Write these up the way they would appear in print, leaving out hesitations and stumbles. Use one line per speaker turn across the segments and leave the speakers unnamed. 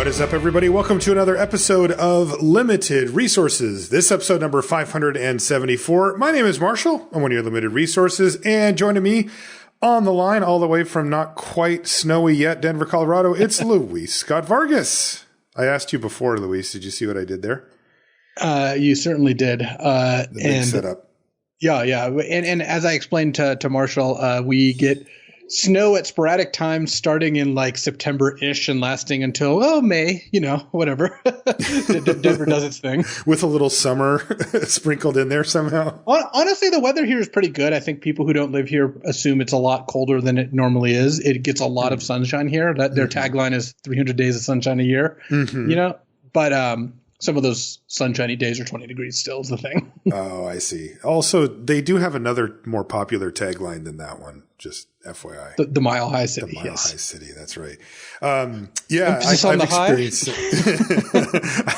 is up, everybody? Welcome to another episode of Limited Resources. This episode number 574. My name is Marshall. I'm one of your Limited Resources, and joining me on the line all the way from not quite snowy yet Denver, Colorado, it's Luis Scott-Vargas. I asked you before, Luis. Did you see what I did there?
You certainly did.
The big setup.
Yeah. And as I explained to Marshall, we get snow at sporadic times starting in like September-ish and lasting until, May, whatever. Denver does its thing.
With a little summer sprinkled in there somehow.
Honestly, the weather here is pretty good. I think people who don't live here assume it's a lot colder than it normally is. It gets a lot of sunshine here. Their tagline is 300 days of sunshine a year, but some of those sunshiny days are 20 degrees still is the thing.
Oh, I see. Also, they do have another more popular tagline than that one, just FYI.
The Mile High City.
The Mile High City, that's right.
I've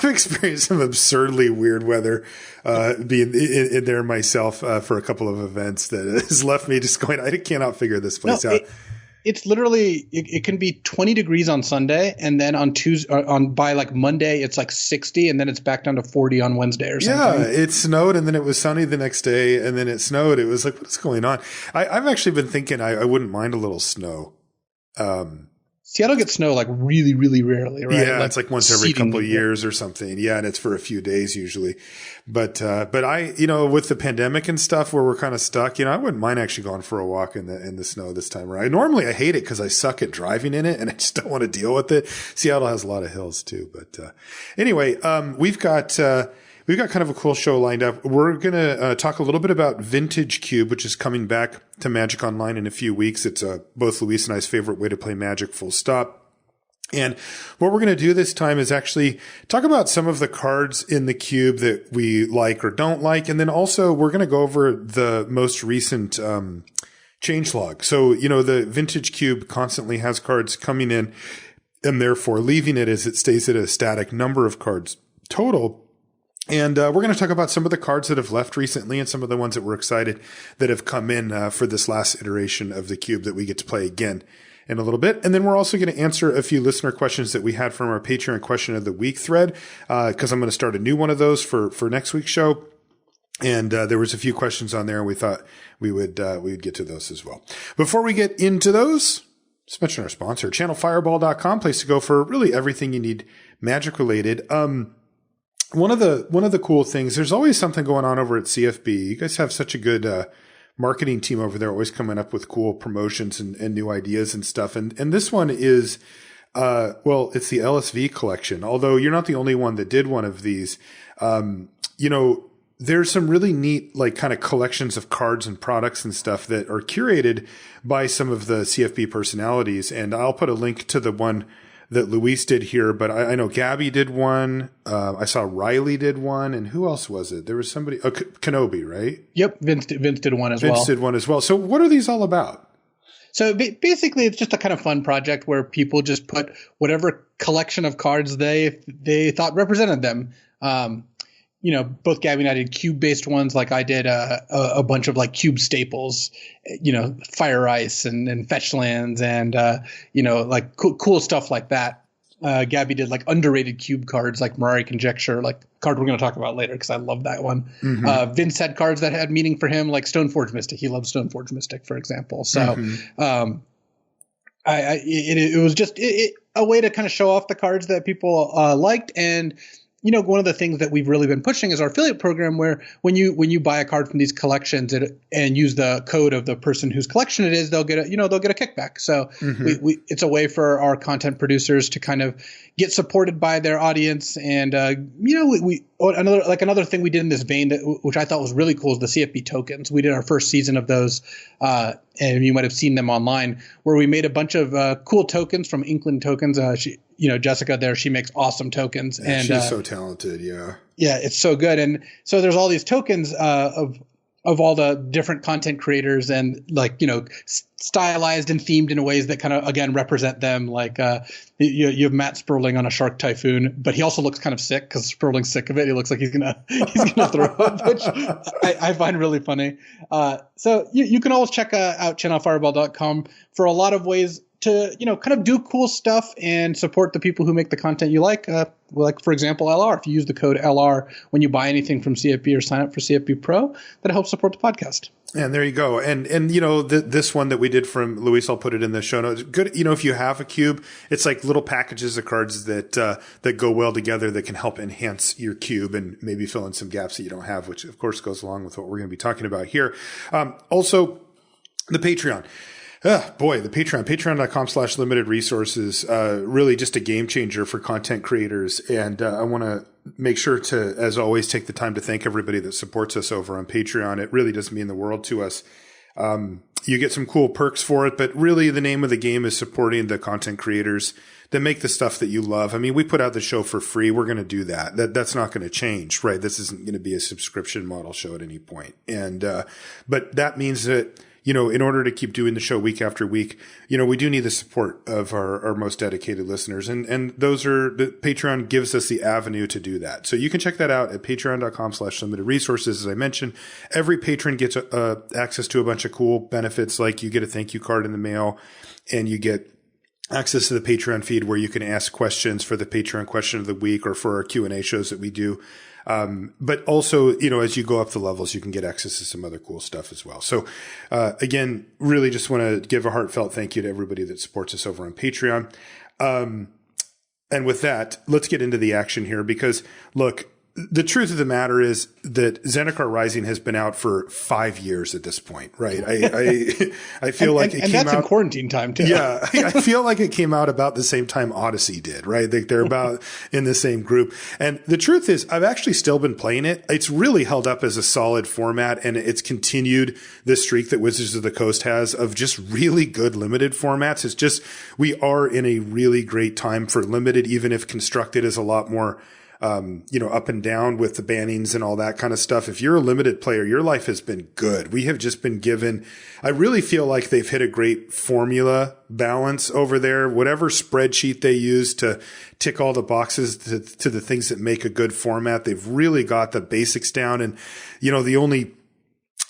experienced some absurdly weird weather being in there myself for a couple of events that has left me just going, I cannot figure this place out.
It's literally it can be 20 degrees on Sunday, and then on Tuesday by like Monday it's like 60, and then it's back down to 40 on Wednesday or something.
Yeah, it snowed, and then it was sunny the next day, and then it snowed. It was like, what's going on? I've actually been thinking I wouldn't mind a little snow.
Seattle gets snow like really, really rarely, right?
Yeah, it's like once every couple of years or something. Yeah, and it's for a few days usually. But I, with the pandemic and stuff where we're kind of stuck, I wouldn't mind actually going for a walk in the snow this time around. Normally I hate it because I suck at driving in it and I just don't want to deal with it. Seattle has a lot of hills too. But anyway, we've got kind of a cool show lined up. We're going to talk a little bit about Vintage Cube, which is coming back to Magic Online in a few weeks. It's both Luis and I's favorite way to play Magic, full stop. And what we're going to do this time is actually talk about some of the cards in the cube that we like or don't like. And then also we're going to go over the most recent changelog. So, the Vintage Cube constantly has cards coming in and therefore leaving it as it stays at a static number of cards total. And we're going to talk about some of the cards that have left recently and some of the ones that we're excited that have come in for this last iteration of the cube that we get to play again in a little bit. And then we're also going to answer a few listener questions that we had from our Patreon question of the week thread, because I'm going to start a new one of those for next week's show. And there was a few questions on there, and we thought we'd get to those as well. Before we get into those, let's mention our sponsor, channelfireball.com, place to go for really everything you need Magic related. One of the cool things, there's always something going on over at CFB. You guys have such a good marketing team over there, always coming up with cool promotions and new ideas and stuff. And this one is, it's the LSV collection. Although you're not the only one that did one of these. There's some really neat, like, kind of collections of cards and products and stuff that are curated by some of the CFB personalities. And I'll put a link to the one that Luis did here, but I know Gabby did one. I saw Riley did one, and who else was it? There was somebody, Kenobi, right?
Yep, Vince did one as well.
Vince did one as well. So what are these all about?
So basically, it's just a kind of fun project where people just put whatever collection of cards they thought represented them. Both Gabby and I did cube-based ones. Like I did a bunch of like cube staples, Fire Ice and Fetch Lands and, like cool stuff like that. Gabby did like underrated cube cards like Mirari Conjecture, like card we're going to talk about later because I love that one. Mm-hmm. Vince had cards that had meaning for him, like Stoneforge Mystic. He loves Stoneforge Mystic, for example. So it was just a way to kind of show off the cards that people liked. And one of the things that we've really been pushing is our affiliate program, where when you buy a card from these collections and use the code of the person whose collection it is, they'll get a kickback. So it's a way for our content producers to kind of get supported by their audience. And another thing we did in this vein which I thought was really cool is the CFB tokens. We did our first season of those, and you might have seen them online, where we made a bunch of cool tokens from Inkland Tokens. Jessica there, she makes awesome tokens.
Yeah,
and
she's so talented. Yeah,
it's so good. And so there's all these tokens of all the different content creators, and stylized and themed in ways that kind of, again, represent them. Like you have Matt Sperling on a Shark Typhoon, but he also looks kind of sick because Sperling's sick of it. He looks like he's gonna throw up, which I find really funny. So you can always check out channelfireball.com for a lot of ways to, kind of do cool stuff and support the people who make the content you like. Like, for example, LR. If you use the code LR when you buy anything from CFB or sign up for CFB Pro, that helps support the podcast. And
there you go. And this one that we did from Luis, I'll put it in the show notes. Good. If you have a cube, it's like little packages of cards that go well together that can help enhance your cube and maybe fill in some gaps that you don't have, which of course goes along with what we're going to be talking about here. Also, the Patreon. The Patreon, patreon.com/limited resources, really just a game changer for content creators. And I want to make sure to, as always, take the time to thank everybody that supports us over on Patreon. It really does mean the world to us. You get some cool perks for it, but really the name of the game is supporting the content creators that make the stuff that you love. I mean, we put out the show for free. We're going to do that. That's not going to change, right? This isn't going to be a subscription model show at any point. And, but that means that, in order to keep doing the show week after week, we do need the support of our most dedicated listeners. And the Patreon gives us the avenue to do that. So you can check that out at patreon.com/limited resources. As I mentioned, every patron gets access to a bunch of cool benefits, like you get a thank you card in the mail and you get access to the Patreon feed where you can ask questions for the Patreon question of the week or for our Q&A shows that we do. But also, as you go up the levels, you can get access to some other cool stuff as well. So, again, really just want to give a heartfelt thank you to everybody that supports us over on Patreon. And with that, let's get into the action here because look, the truth of the matter is that Zendikar Rising has been out for 5 years at this point, right? I feel like it came out. And
that's in quarantine time too.
Yeah. I feel like it came out about the same time Odyssey did, right? They're about in the same group. And the truth is I've actually still been playing it. It's really held up as a solid format and it's continued the streak that Wizards of the Coast has of just really good limited formats. It's just, we are in a really great time for limited, even if constructed is a lot more up and down with the bannings and all that kind of stuff. If you're a limited player, your life has been good. We have just been given, I really feel like they've hit a great formula balance over there. Whatever spreadsheet they use to tick all the boxes to the things that make a good format, they've really got the basics down. And, the only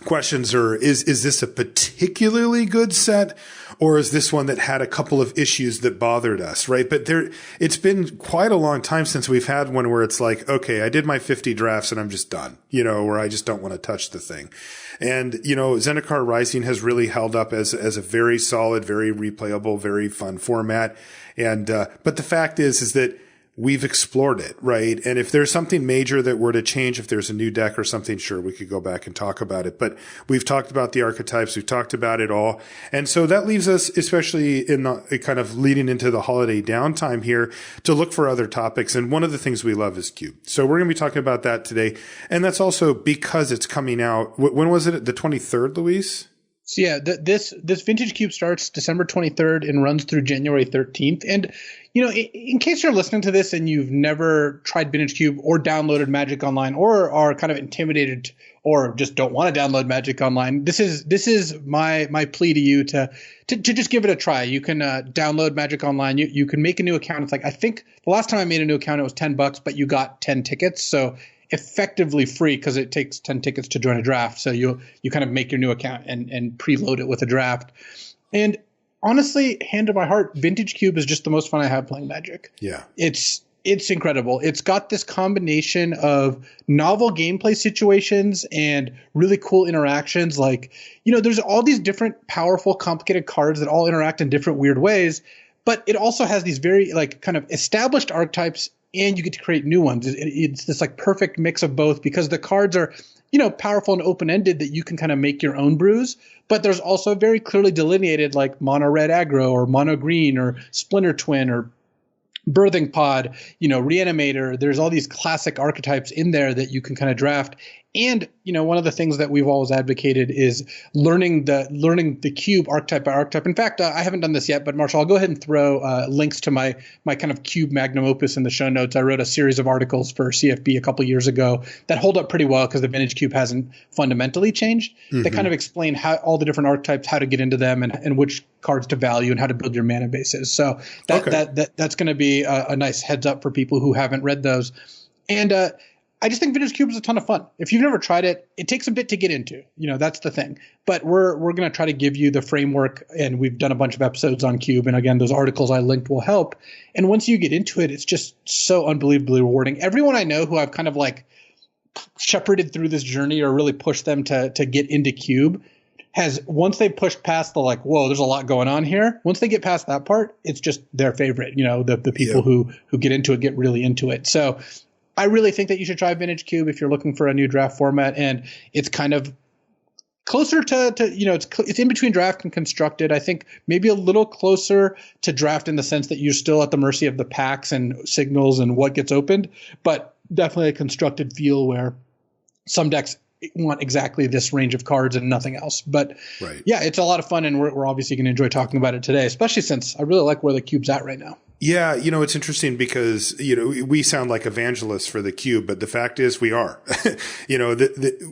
questions are, is this a particularly good set or is this one that had a couple of issues that bothered us, right? But it's been quite a long time since we've had one where it's like, okay, I did my 50 drafts and I'm just done, where I just don't want to touch the thing. And, Zendikar Rising has really held up as a very solid, very replayable, very fun format. And, but the fact is that we've explored it, right? And if there's something major that were to change, if there's a new deck or something, sure, we could go back and talk about it. But we've talked about the archetypes. We've talked about it all. And so that leaves us, especially in the kind of leading into the holiday downtime here, to look for other topics. And one of the things we love is Cube. So we're going to be talking about that today. And that's also because it's coming out. When was it? The 23rd, Luis?
So yeah, this Vintage Cube starts December 23rd and runs through January 13th. And, in case you're listening to this and you've never tried Vintage Cube or downloaded Magic Online or are kind of intimidated or just don't want to download Magic Online, this is my plea to you to just give it a try. You can download Magic Online. You can make a new account. It's like, I think the last time I made a new account, it was $10, but you got 10 tickets. So effectively free because it takes 10 tickets to join a draft. So you kind of make your new account and preload it with a draft. And honestly, hand to my heart, Vintage Cube is just the most fun I have playing Magic.
Yeah.
It's incredible. It's got this combination of novel gameplay situations and really cool interactions. Like, there's all these different powerful, complicated cards that all interact in different weird ways, but it also has these very kind of established archetypes and you get to create new ones. It's this perfect mix of both because the cards are, powerful and open-ended that you can kind of make your own brews. But there's also very clearly delineated mono red aggro or mono green or splinter twin or birthing pod, reanimator. There's all these classic archetypes in there that you can kind of draft. And, one of the things that we've always advocated is learning the cube archetype by archetype. In fact, I haven't done this yet, but Marshall, I'll go ahead and throw links to my kind of cube magnum opus in the show notes. I wrote a series of articles for CFB a couple years ago that hold up pretty well because the vintage cube hasn't fundamentally changed. Mm-hmm. They kind of explain how all the different archetypes, how to get into them and which cards to value and how to build your mana bases. So that's going to be a nice heads up for people who haven't read those. And I just think Vintage Cube is a ton of fun. If you've never tried it, it takes a bit to get into. That's the thing. But we're going to try to give you the framework, and we've done a bunch of episodes on Cube. And again, those articles I linked will help. And once you get into it, it's just so unbelievably rewarding. Everyone I know who I've kind of like shepherded through this journey or really pushed them to get into Cube has, once they pushed past the like, whoa, there's a lot going on here. Once they get past that part, it's just their favorite. The people who get into it get really into it. So I really think that you should try Vintage Cube if you're looking for a new draft format, and it's kind of closer to it's in between draft and constructed. I think maybe a little closer to draft in the sense that you're still at the mercy of the packs and signals and what gets opened, but definitely a constructed feel where some decks want exactly this range of cards and nothing else. But yeah, it's a lot of fun, and we're obviously going to enjoy talking about it today, especially since I really like where the Cube's at right now.
Yeah, it's interesting because, we sound like evangelists for the Cube, but the fact is we are.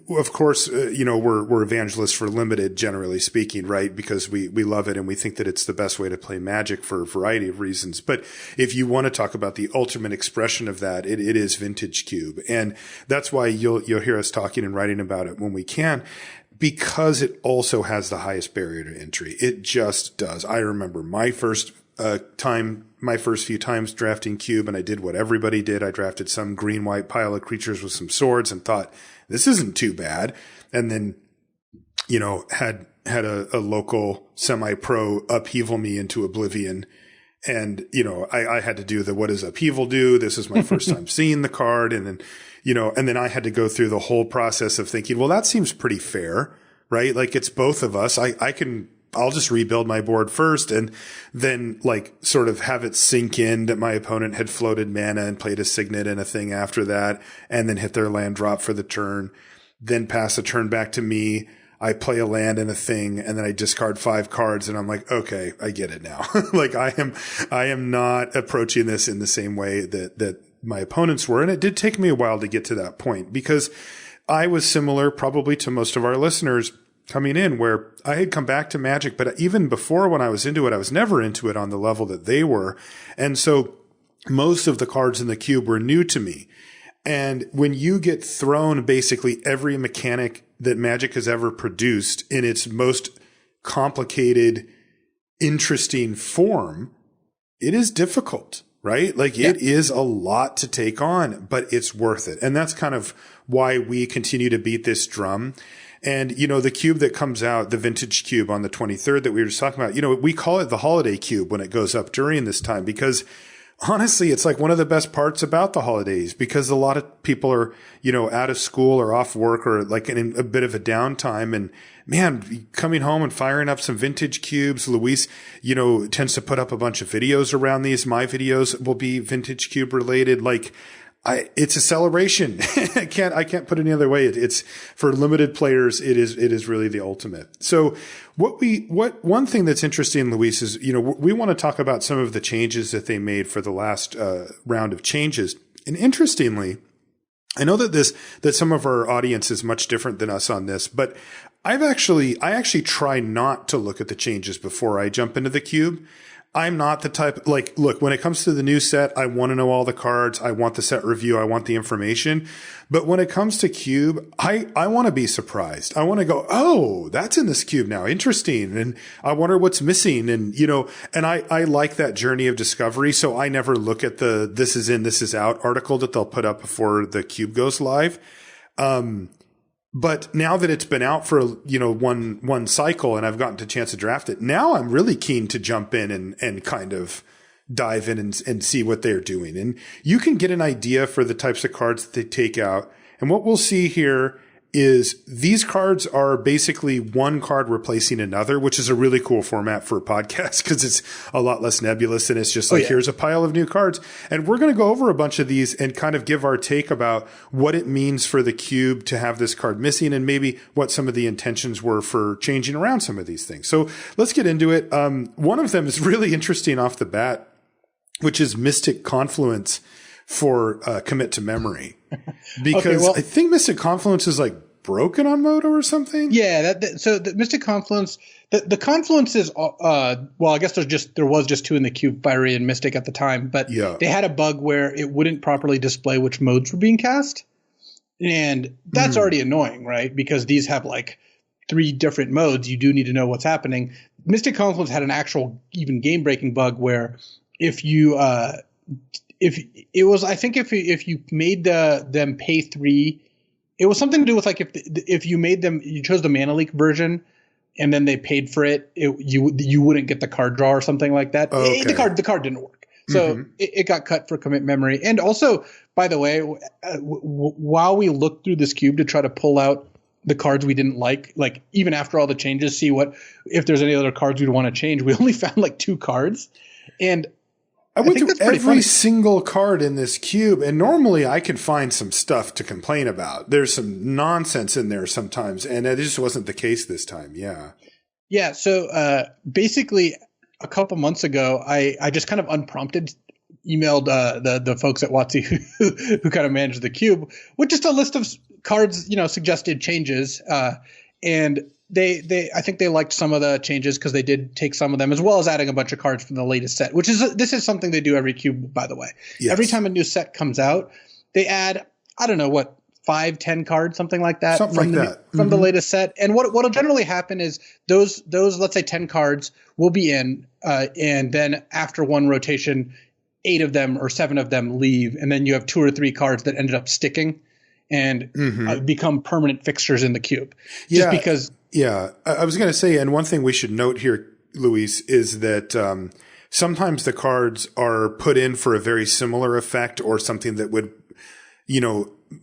Of course, we're evangelists for Limited, generally speaking, right? Because we love it and we think that it's the best way to play Magic for a variety of reasons. But if you want to talk about the ultimate expression of that, it is Vintage Cube. And that's why you'll hear us talking and writing about it when we can, because it also has the highest barrier to entry. It just does. I remember my first few times drafting Cube, and I did what everybody did. I drafted some green-white pile of creatures with some swords and thought, this isn't too bad. And then, had a local semi-pro upheaval me into oblivion. And, I had to do what does upheaval do? This is my first time seeing the card. And then, I had to go through the whole process of thinking, well, that seems pretty fair, right? Like, it's both of us. I'll just rebuild my board first and then like sort of have it sink in that my opponent had floated mana and played a signet and a thing after that, and then hit their land drop for the turn, then pass a turn back to me. I play a land and a thing, and then I discard 5 cards, and I'm like, okay, I get it now. Like I am not approaching this in the same way that my opponents were. And it did take me a while to get to that point, because I was similar probably to most of our listeners coming in, where I had come back to Magic, but even before, when I was into it, I was never into it on the level that they were. And so most of the cards in the Cube were new to me. And when you get thrown basically every mechanic that Magic has ever produced in its most complicated, interesting form, it is difficult, right? Like it is a lot to take on, but it's worth it. And that's kind of why we continue to beat this drum. And, the Cube that comes out, the Vintage Cube on the 23rd that we were just talking about, we call it the Holiday Cube when it goes up during this time, because honestly, it's like one of the best parts about the holidays, because a lot of people are, out of school or off work or like in a bit of a downtime. And man, coming home and firing up some Vintage Cubes. Luis, tends to put up a bunch of videos around these. My videos will be Vintage Cube related. Like, it's a celebration. I can't put it any other way. It's for limited players. It is really the ultimate. So one thing that's interesting, Luis, is, we want to talk about some of the changes that they made for the last round of changes. And interestingly, I know that some of our audience is much different than us on this, but I actually try not to look at the changes before I jump into the Cube. I'm not the type, like, look, when it comes to the new set, I want to know all the cards. I want the set review. I want the information. But when it comes to Cube, I want to be surprised. I want to go, oh, that's in this Cube now. Interesting. And I wonder what's missing. And, and I like that journey of discovery. So I never look at the this is in, this is out article that they'll put up before the Cube goes live. But now that it's been out for, one cycle and I've gotten a chance to draft it, now I'm really keen to jump in and kind of dive in and see what they're doing. And you can get an idea for the types of cards that they take out. And what we'll see here is these cards are basically one card replacing another, which is a really cool format for a podcast because it's a lot less nebulous and it's just like, here's a pile of new cards. And we're going to go over a bunch of these and kind of give our take about what it means for the Cube to have this card missing and maybe what some of the intentions were for changing around some of these things. So let's get into it. One of them is really interesting off the bat, which is Mystic Confluence for commit to memory. Because I think Mystic Confluence is like broken on Moto or something.
Yeah. So the Mystic Confluence, the Confluence is, I guess there was just 2 in the Cube, Fiery and Mystic at the time, but they had a bug where it wouldn't properly display which modes were being cast. And that's already annoying, right? Because these have like 3 different modes. You do need to know what's happening. Mystic Confluence had an actual even game breaking bug where if you if you made them pay 3, it was something to do with like if you made them, you chose the Mana Leak version and then they paid for it, you wouldn't get the card draw or something like that.
Okay.
The card didn't work. So it got cut for commit memory. And also, by the way, while we looked through this cube to try to pull out the cards we didn't like even after all the changes, see if there's any other cards we'd want to change, we only found like 2 cards. And
I went through every single card in this cube, and normally I can find some stuff to complain about. There's some nonsense in there sometimes, and it just wasn't the case this time. Yeah.
Yeah. So basically, a couple months ago, I just kind of unprompted emailed the folks at WotC who kind of manage the cube with just a list of cards, suggested changes, and I think they liked some of the changes because they did take some of them, as well as adding a bunch of cards from the latest set, this is something they do every cube, by the way. Yes. Every time a new set comes out, they add, I don't know what, 5-10 cards, something like that, from the latest set. And what'll generally happen is those let's say 10 cards will be in, and then after one rotation, 8 of them or 7 of them leave, and then you have 2 or 3 cards that ended up sticking and become permanent fixtures in the cube. Just because.
Yeah, I was going to say, and one thing we should note here, Luis, is that sometimes the cards are put in for a very similar effect or something that would,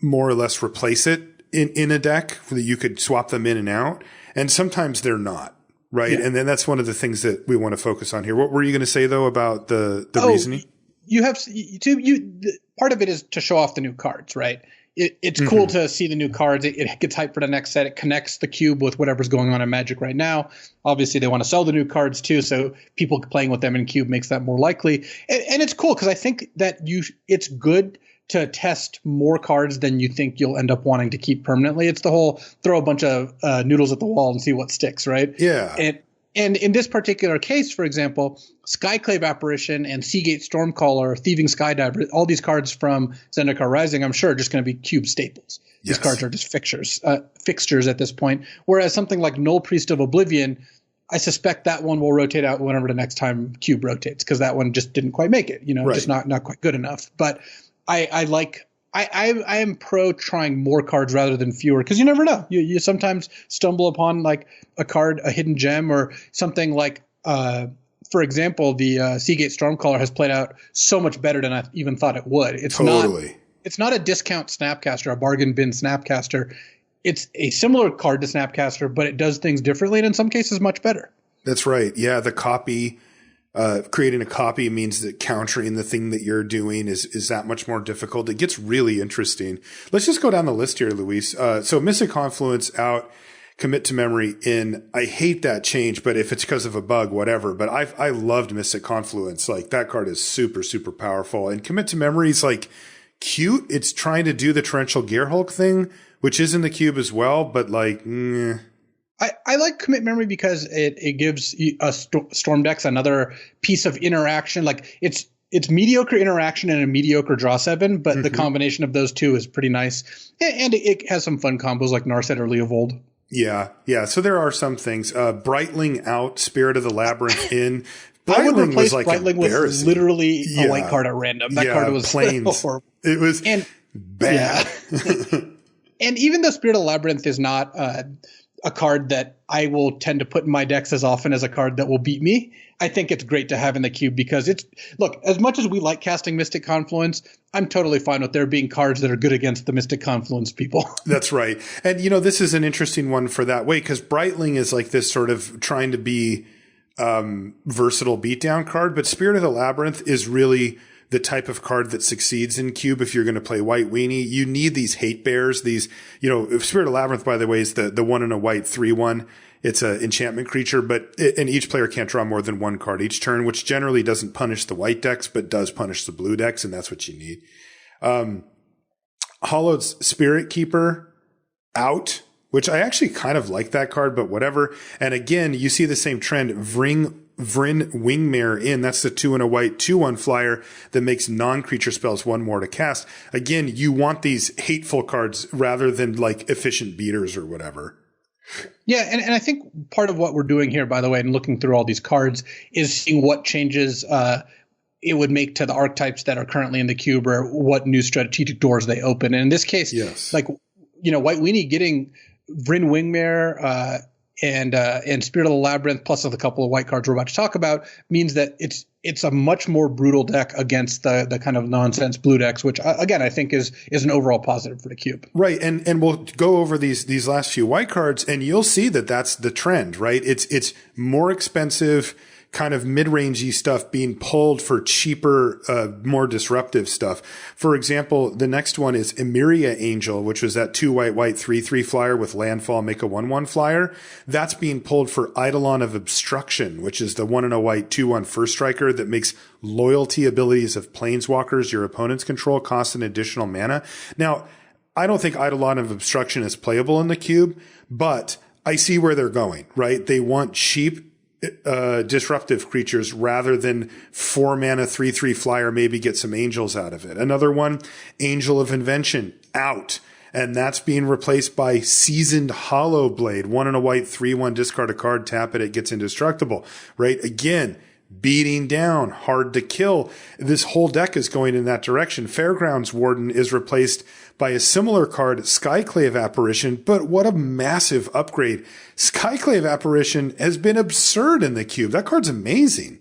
more or less replace it in a deck that you could swap them in and out. And sometimes they're not, right? Yeah. And then that's one of the things that we want to focus on here. What were you going to say, though, about the reasoning?
Part of it is to show off the new cards, right? It's cool to see the new cards. It gets hyped for the next set. It connects the cube with whatever's going on in Magic right now. Obviously, they want to sell the new cards too, so people playing with them in cube makes that more likely. And it's cool because I think that it's good to test more cards than you think you'll end up wanting to keep permanently. It's the whole throw a bunch of noodles at the wall and see what sticks, right?
Yeah.
And in this particular case, for example, Skyclave Apparition and Seagate Stormcaller, Thieving Skydiver, all these cards from Zendikar Rising, I'm sure are just going to be cube staples. Yes. These cards are just fixtures at this point. Whereas something like Null Priest of Oblivion, I suspect that one will rotate out whenever the next time cube rotates, because that one just didn't quite make it, right. Just not quite good enough. But I am pro trying more cards rather than fewer, because you never know. You sometimes stumble upon like a card, a hidden gem, or something like, for example, the Seagate Stormcaller has played out so much better than I even thought it would. It's not a discount Snapcaster, a bargain bin Snapcaster. It's a similar card to Snapcaster, but it does things differently, and in some cases much better.
That's right. Yeah, the copy. Creating a copy means that countering the thing that you're doing is that much more difficult. It gets really interesting. Let's just go down the list here, Luis. So Mystic Confluence out, Commit to Memory in. I hate that change, but if it's because of a bug, whatever. But I loved Mystic Confluence. Like, that card is super, super powerful. And Commit to Memory is like cute. It's trying to do the Torrential Gearhulk thing, which is in the cube as well, but like,
I like Commit Memory because it gives Storm decks another piece of interaction. Like, it's mediocre interaction and a mediocre draw 7, but the combination of those two is pretty nice. And it has some fun combos like Narset or Leovold.
Yeah. So there are some things. Brightling out, Spirit of the Labyrinth in.
I would replace Brightling with literally a white card at random. That card was
planes.
Horrible.
It was bad.
Yeah. And even though Spirit of the Labyrinth is not a card that I will tend to put in my decks as often as a card that will beat me, I think it's great to have in the cube because look, as much as we like casting Mystic Confluence, I'm totally fine with there being cards that are good against the Mystic Confluence people.
That's right. And, this is an interesting one for that way, because Brightling is like this sort of trying to be versatile beatdown card, but Spirit of the Labyrinth is really the type of card that succeeds in cube. If you're going to play white weenie, you need these hate bears. These, Spirit of Labyrinth, by the way, is the 1 and a white 3/1. It's an enchantment creature, and each player can't draw more than 1 card each turn, which generally doesn't punish the white decks, but does punish the blue decks, and that's what you need. Hollowed Spirit Keeper out which I actually kind of like that card, but whatever. And again, you see the same trend. Vryn Wingmare in. That's the 2 and a white 2/1 flyer that makes non-creature spells 1 more to cast. Again, you want these hateful cards rather than like efficient beaters or whatever.
Yeah, and I think part of what we're doing here, by the way, and looking through all these cards, is seeing what changes it would make to the archetypes that are currently in the cube, or what new strategic doors they open. And in this case,
yes,
like, White Weenie getting Vryn Wingmare and Spirit of the Labyrinth, plus a couple of white cards we're about to talk about, means that it's a much more brutal deck against the kind of nonsense blue decks, which again I think is an overall positive for the cube.
Right, and we'll go over these last few white cards, and you'll see that that's the trend, right? It's more expensive, kind of mid-rangey stuff being pulled for cheaper, more disruptive stuff. For example, the next one is Emmeria Angel, which was that 2 white 3/3 flyer with landfall, make a 1/1 flyer. That's being pulled for Eidolon of Obstruction, which is the 1 and a white 2/1 first striker that makes loyalty abilities of planeswalkers your opponents control cost an additional mana. Now, I don't think Eidolon of Obstruction is playable in the cube, but I see where they're going, right? They want cheap disruptive creatures rather than 4 mana 3/3 flyer, maybe get some angels out of it. Another one, Angel of Invention, out. And that's being replaced by Seasoned Hollow Blade, 1 and a white 3/1, discard a card, tap it, it gets indestructible, right? Again, beating down, hard to kill. This whole deck is going in that direction. Fairgrounds Warden is replaced by a similar card, Skyclave Apparition, but what a massive upgrade. Skyclave Apparition has been absurd in the cube. That card's amazing.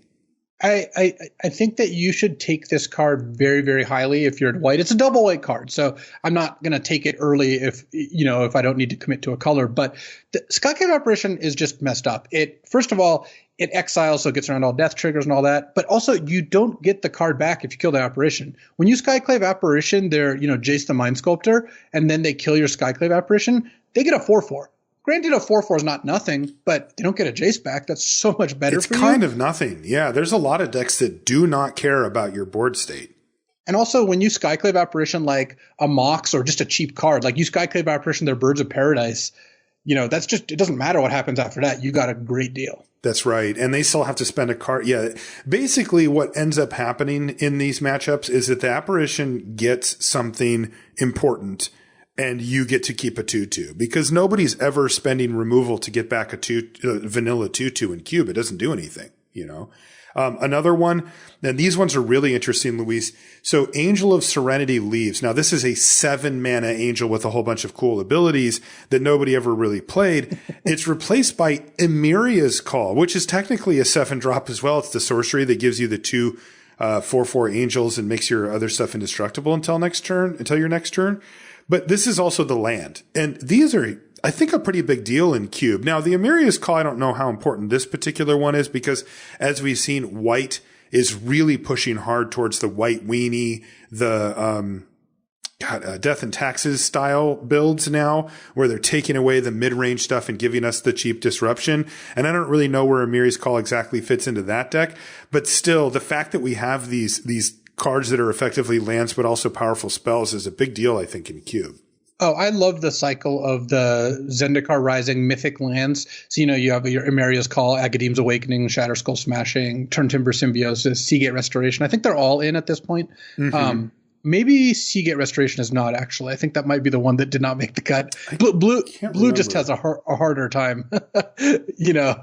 I think that you should take this card very, very highly if you're in white. It's a double white card, so I'm not going to take it early if I don't need to commit to a color. But the Skyclave Apparition is just messed up. First of all, it exiles, so it gets around all death triggers and all that. But also, you don't get the card back if you kill the apparition. When you Skyclave Apparition, they're Jace the Mind Sculptor, and then they kill your Skyclave Apparition, they get a 4/4. Granted, a 4/4 is not nothing, but they don't get a Jace back. That's so much better for you.
It's kind of nothing. Yeah, there's a lot of decks that do not care about your board state.
And also, when you Skyclave Apparition like a Mox or just a cheap card, like you Skyclave Apparition their Birds of Paradise, that's just, it doesn't matter what happens after that. You got a great deal.
That's right. And they still have to spend a card. Yeah. Basically, what ends up happening in these matchups is that the apparition gets something important and you get to keep a 2/2 because nobody's ever spending removal to get back a vanilla 2/2 in cube. It doesn't do anything, Another one, and these ones are really interesting, Luis. So Angel of Serenity leaves. Now, this is a 7 mana angel with a whole bunch of cool abilities that nobody ever really played. It's replaced by Emmeria's Call, which is technically a 7-drop as well. It's the sorcery that gives you the 2 4/4 angels and makes your other stuff indestructible until your next turn. But this is also the land. And these are, I think, a pretty big deal in cube. Now, the Emmeria's Call, I don't know how important this particular one is because, as we've seen, white is really pushing hard towards the White Weenie, the Death and Taxes style builds now, where they're taking away the mid-range stuff and giving us the cheap disruption. And I don't really know where Emmeria's Call exactly fits into that deck. But still, the fact that we have these cards that are effectively lands but also powerful spells is a big deal, I think, in cube.
Oh, I love the cycle of the Zendikar Rising mythic lands. So, you have your Emmeria's Call, Agadeem's Awakening, Shatterskull Smashing, Turntimber Symbiosis, Seagate Restoration. I think they're all in at this point. Mm-hmm. Maybe Seagate Restoration is not, actually. I think that might be the one that did not make the cut. Blue just has a harder time, than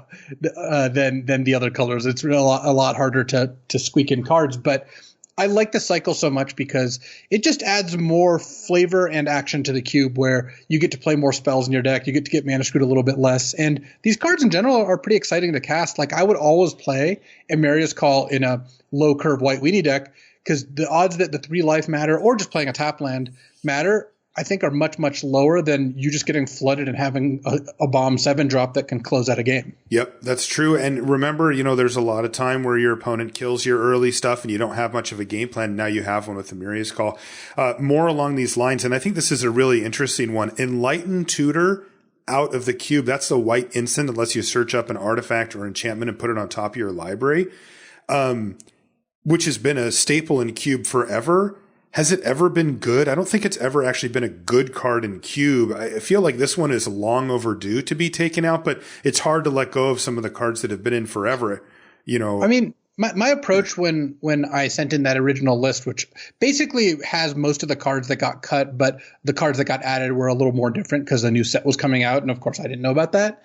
the other colors. It's a lot harder to squeak in cards, but I like the cycle so much because it just adds more flavor and action to the cube where you get to play more spells in your deck. You get to get mana screwed a little bit less. And these cards in general are pretty exciting to cast. Like I would always play Emmeria's Call in a low curve White Weenie deck because the odds that the 3 life matter or just playing a tap land matter, I think, are much, much lower than you just getting flooded and having a bomb 7-drop that can close out a game.
Yep, that's true. And remember, there's a lot of time where your opponent kills your early stuff and you don't have much of a game plan. Now you have one with Emmeria's Call. More along these lines, and I think this is a really interesting one. Enlightened Tutor out of the cube. That's the white instant that lets you search up an artifact or enchantment and put it on top of your library, which has been a staple in cube forever. has it ever been good? I don't think it's ever actually been a good card in Cube. I feel like this one is long overdue to be taken out, but it's hard to let go of some of the cards that have been in forever. I
mean, my approach when I sent in that original list, which basically has most of the cards that got cut, but the cards that got added were a little more different because the new set was coming out. And of course, I didn't know about that.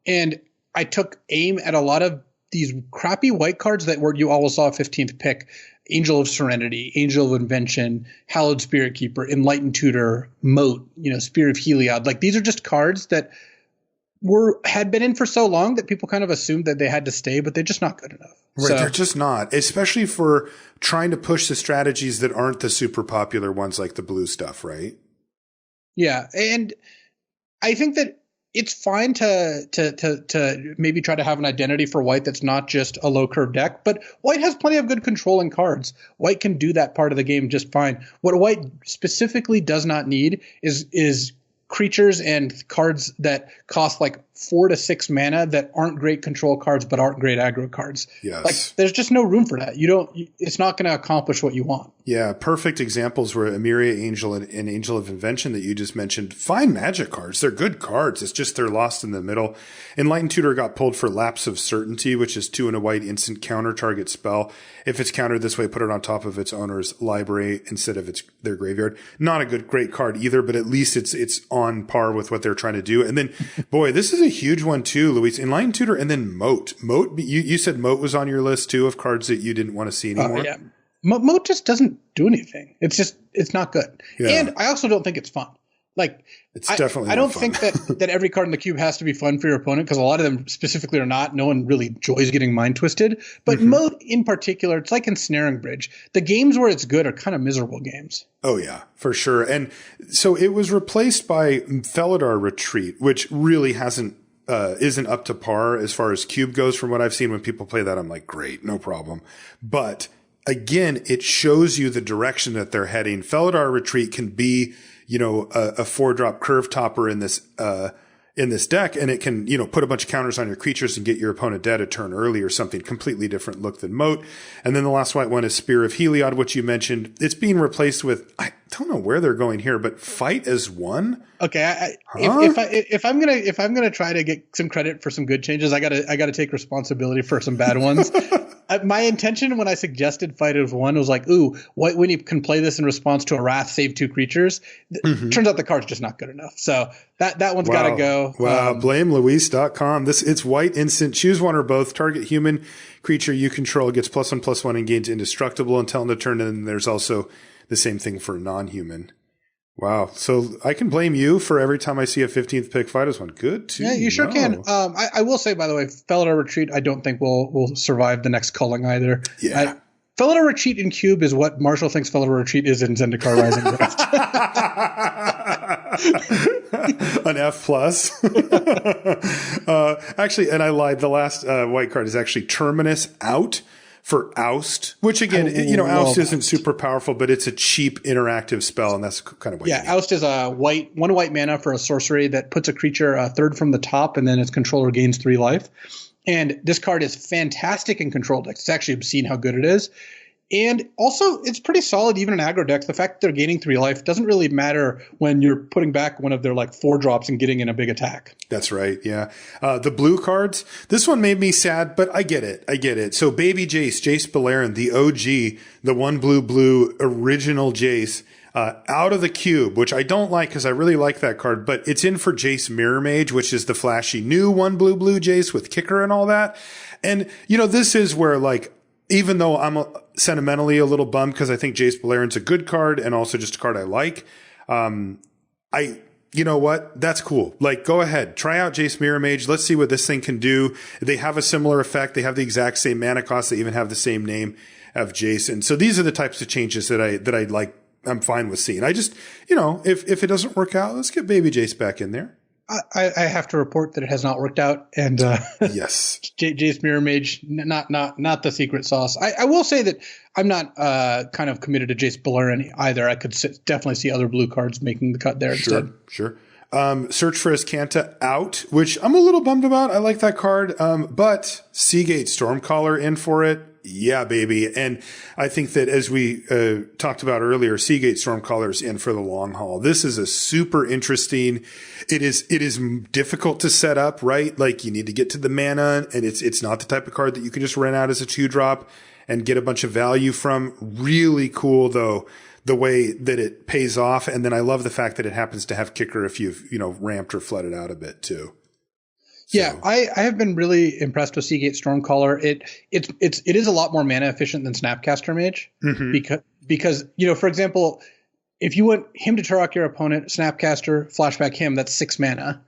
And I took aim at a lot of these crappy white cards that you always saw a 15th pick. Angel of Serenity, Angel of Invention, Hallowed Spirit Keeper, Enlightened Tutor, Moat, Spear of Heliod. Like, these are just cards that had been in for so long that people kind of assumed that they had to stay, but they're just not good enough.
Right, they're just not, especially for trying to push the strategies that aren't the super popular ones like the blue stuff, right?
Yeah, and I think that it's fine to maybe try to have an identity for white that's not just a low curve deck, but white has plenty of good controlling cards. White can do that part of the game just fine. What white specifically does not need is creatures and cards that cost like 4 to 6 mana that aren't great control cards but aren't great aggro cards.
Yes.
Like, there's just no room for that. It's not going to accomplish what you want.
Yeah, perfect examples were Emmeria Angel and Angel of Invention that you just mentioned. Fine magic cards. They're good cards. It's just they're lost in the middle. Enlightened Tutor got pulled for Lapse of Certainty, which is 2 and a white instant counter target spell. If it's countered this way, put it on top of its owner's library instead of their graveyard. Not a great card either, but at least it's on par with what they're trying to do. And then, boy, this is a huge one too, Luis. Enlightened Tutor and then Moat. Moat, you said Moat was on your list too of cards that you didn't want to see anymore?
Yeah. Moat just doesn't do anything. It's not good. Yeah. And I also don't think it's fun. Like,
it's definitely
I don't
fun.
think that every card in the cube has to be fun for your opponent, because a lot of them specifically are not. No one really enjoys getting mind twisted. But Moat in particular, it's like Ensnaring Bridge. The games where it's good are kind of miserable games.
Oh, yeah, for sure. And so it was replaced by Felidar Retreat, which really isn't up to par as far as cube goes. From what I've seen when people play that, I'm like, great, no problem. But again, it shows you the direction that they're heading. Felidar Retreat can be, a 4-drop curve topper in this deck, and it can, put a bunch of counters on your creatures and get your opponent dead a turn early or something. Completely different look than Moat. And then the last white one is Spear of Heliod, which you mentioned. It's being replaced with, I don't know where they're going here, but Fight as One.
Okay, if I'm gonna try to get some credit for some good changes, I gotta take responsibility for some bad ones. My intention when I suggested Fight as One was like, ooh, white when you can play this in response to a Wrath, save 2 creatures. Turns out the card's just not good enough. So that one's got to go.
Wow, blameluis.com. It's white instant. Choose one or both. Target human creature you control gets +1/+1 and gains indestructible until end of turn. And then there's also the same thing for non-human. Wow. So I can blame you for every time I see a 15th pick Fight as One. Good too.
Yeah, you sure can. I will say, by the way, Felidar Retreat, I don't think will survive the next culling either.
Yeah.
Felidar Retreat in Cube is what Marshall thinks Felidar Retreat is in Zendikar Rising Rift.
An F+. Actually, and I lied. The last white card is actually Terminus Out for Oust, which again, Oust isn't super powerful, but it's a cheap interactive spell, and that's kind of what you need.
Oust is a one white mana for a sorcery that puts a creature a third from the top, and then its controller gains 3 life. And this card is fantastic in control decks. It's actually obscene how good it is. And also, it's pretty solid even in aggro decks. The fact that they're gaining 3 life doesn't really matter when you're putting back one of their 4 drops and getting in a big attack.
That's right, yeah. The blue cards, this one made me sad, but I get it. So Baby Jace Beleren, the OG, the 1 blue original Jace, out of the cube, which I don't like because I really like that card, but it's in for Jace Mirror Mage, which is the flashy new 1 blue Jace with kicker and all that. And, this is where even though I'm sentimentally a little bummed because I think Jace Beleren's a good card and also just a card I like, you know what? That's cool. Go ahead. Try out Jace Mirror Mage. Let's see what this thing can do. They have a similar effect. They have the exact same mana cost. They even have the same name of Jace. And so these are the types of changes that I like. I'm fine with seeing. I just, if it doesn't work out, let's get Baby Jace back in there.
I have to report that it has not worked out, and
yes,
Jace Mirror Mage, not the secret sauce. I will say that I'm not kind of committed to Jace Beleren either. I could definitely see other blue cards making the cut there instead.
Sure. Search for Azcanta out, which I'm a little bummed about. I like that card, but Seagate Stormcaller in for it. Yeah, baby. And I think that as we talked about earlier, Seagate Stormcaller's in for the long haul. This is a super interesting. It is difficult to set up, right? Like you need to get to the mana, and it's not the type of card that you can just rent out as a 2-drop and get a bunch of value from. Really cool though, the way that it pays off. And then I love the fact that it happens to have kicker if you've, ramped or flooded out a bit too. So.
Yeah, I have been really impressed with Seagate Stormcaller. It is a lot more mana efficient than Snapcaster Mage because for example, if you want him to Turok your opponent, Snapcaster, flashback him, that's 6 mana.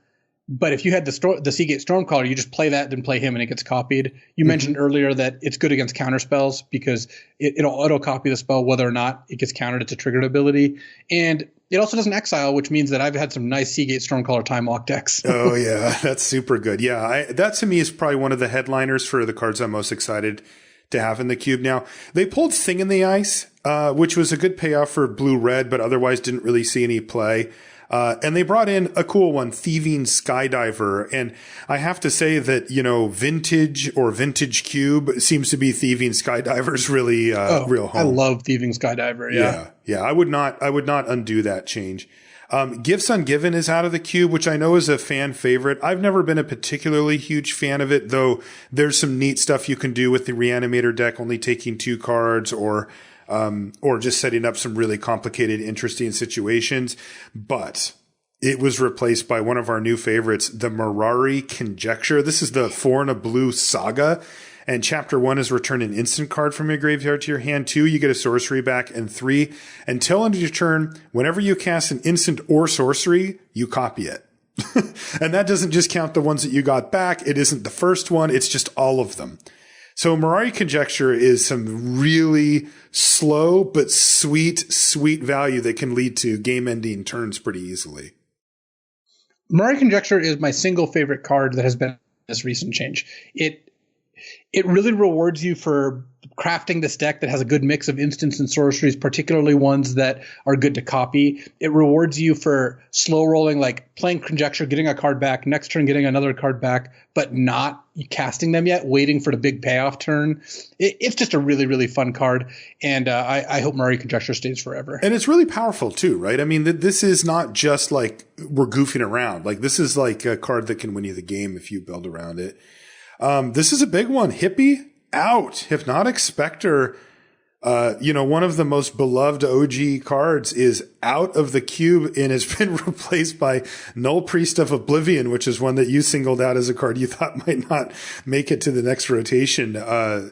But if you had the Seagate Stormcaller, you just play that, then play him, and it gets copied. You mentioned earlier that it's good against counter spells because it'll auto copy the spell whether or not it gets countered. It's a triggered ability, and it also doesn't exile, which means that I've had some nice Seagate Stormcaller time lock decks.
Oh yeah, that's super good. Yeah, that to me is probably one of the headliners for the cards I'm most excited to have in the cube. Now they pulled Thing in the Ice, which was a good payoff for blue-red, but otherwise didn't really see any play. And they brought in a cool one, Thieving Skydiver. And I have to say that, Vintage Cube seems to be Thieving Skydiver's really, real home.
I love Thieving Skydiver. Yeah.
Yeah. I would not undo that change. Gifts Ungiven is out of the cube, which I know is a fan favorite. I've never been a particularly huge fan of it, though there's some neat stuff you can do with the Reanimator deck, only taking 2 cards or just setting up some really complicated, interesting situations. But it was replaced by one of our new favorites, the Mirari Conjecture. This is the 4 and a blue saga. And chapter 1 is return an instant card from your graveyard to your hand. 2, you get a sorcery back. And 3, until end of your turn, whenever you cast an instant or sorcery, you copy it. And that doesn't just count the ones that you got back. It isn't the first one. It's just all of them. So Mirari Conjecture is some really slow but sweet value that can lead to game-ending turns pretty easily.
Mirari Conjecture is my single favorite card that has been this recent change. It really rewards you for crafting this deck that has a good mix of instants and sorceries, particularly ones that are good to copy. It rewards you for slow rolling, like playing Conjecture, getting a card back, next turn getting another card back, but not casting them yet, waiting for the big payoff turn. It's just a really, really fun card, and I hope Mirari Conjecture stays forever.
And it's really powerful too, right? I mean, this is not just like we're goofing around. Like this is like a card that can win you the game if you build around it. This is a big one. Hippie out. Hypnotic Spectre, one of the most beloved OG cards is out of the cube and has been replaced by Null Priest of Oblivion, which is one that you singled out as a card you thought might not make it to the next rotation. I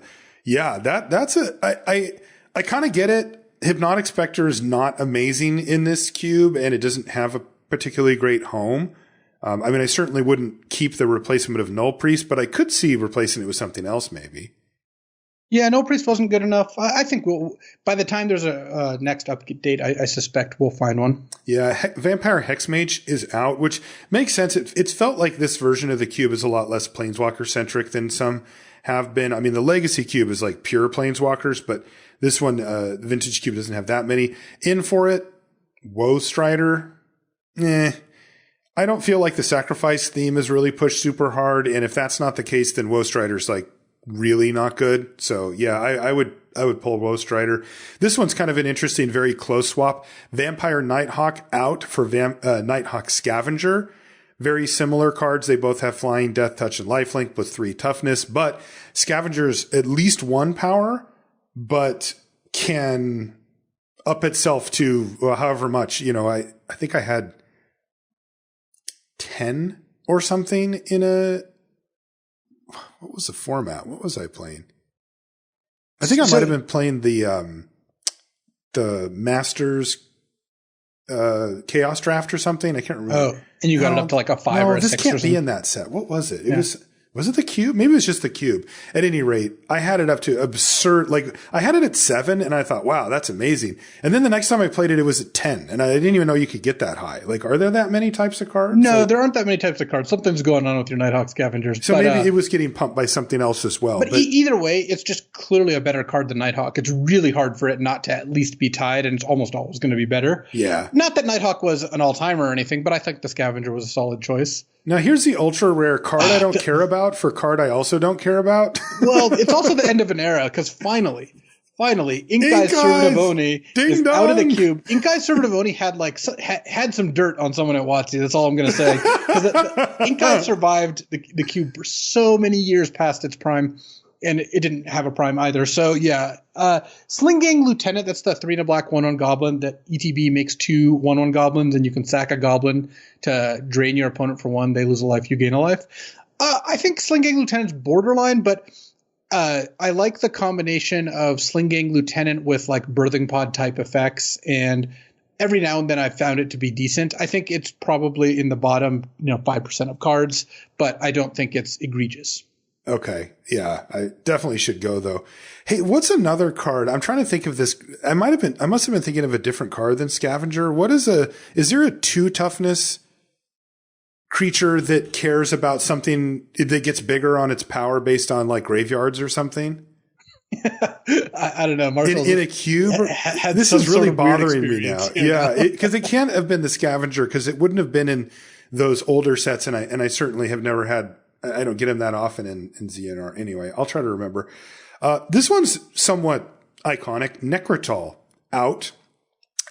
kind of get it. Hypnotic Spectre is not amazing in this cube and it doesn't have a particularly great home. I certainly wouldn't keep the replacement of Null Priest, but I could see replacing it with something else maybe.
Yeah, Null Priest wasn't good enough. I think by the time there's a next update, I suspect we'll find one.
Yeah, Vampire Hexmage is out, which makes sense. It's felt like this version of the cube is a lot less Planeswalker-centric than some have been. I mean, the Legacy cube is like pure Planeswalkers, but this one, the Vintage cube doesn't have that many. In for it, Woe Strider, I don't feel like the sacrifice theme is really pushed super hard, and if that's not the case, then Woe Strider's like really not good. So yeah, I would pull Woe Strider. This one's kind of an interesting, very close swap. Vampire Nighthawk out for Nighthawk Scavenger. Very similar cards. They both have flying, death touch, and lifelink with 3 toughness, but Scavenger's at least 1 power, but can up itself to however much, I think I had 10 or something in what was the format? What was I playing? I think I might have been playing the Masters Chaos Draft or something. I can't remember.
Oh, and you got it up to like a 5 or a 6 or something.
This can't be in that set. What was it? Was it the cube? Maybe it was just the cube. At any rate, I had it up to absurd. Like I had it at 7 and I thought, wow, that's amazing. And then the next time I played it, it was at 10 and I didn't even know you could get that high. Like, are there that many types of cards?
No, there aren't that many types of cards. Something's going on with your Nighthawk Scavengers.
So maybe it was getting pumped by something else as well.
But either way, it's just clearly a better card than Nighthawk. It's really hard for it not to at least be tied, and it's almost always going to be better.
Yeah.
Not that Nighthawk was an all-timer or anything, but I think the Scavenger was a solid choice.
Now, here's the ultra rare card I don't care about for card I also don't care about.
Well, it's also the end of an era because finally, Inkai's Servativoni is out of the cube. Inkai's Servativoni had some dirt on someone at WotC. That's all I'm going to say. Because Inkai survived the cube for so many years past its prime, and it didn't have a prime either. So yeah, Sling Gang Lieutenant. That's the 3 and a black 1/1 goblin that ETB makes 2 1/1 goblins, and you can sack a goblin to drain your opponent for 1. They lose a life, you gain a life. I think Sling Gang Lieutenant's borderline, but I like the combination of Sling Gang Lieutenant with like birthing pod type effects, and every now and then I've found it to be decent. I think it's probably in the bottom, 5% of cards, but I don't think it's egregious. Okay.
Yeah, I definitely should go though. Hey, what's another card? I'm trying to think of this. I must have been thinking of a different card than Scavenger. Is there a 2 toughness creature that cares about something that gets bigger on its power based on like graveyards or something?
I don't know. Marshall
in a cube. This is really bothering me now. Yeah, because it can't have been the Scavenger because it wouldn't have been in those older sets, and I certainly have never had. I don't get them that often in ZNR. Anyway, I'll try to remember. This one's somewhat iconic. Necrotal out.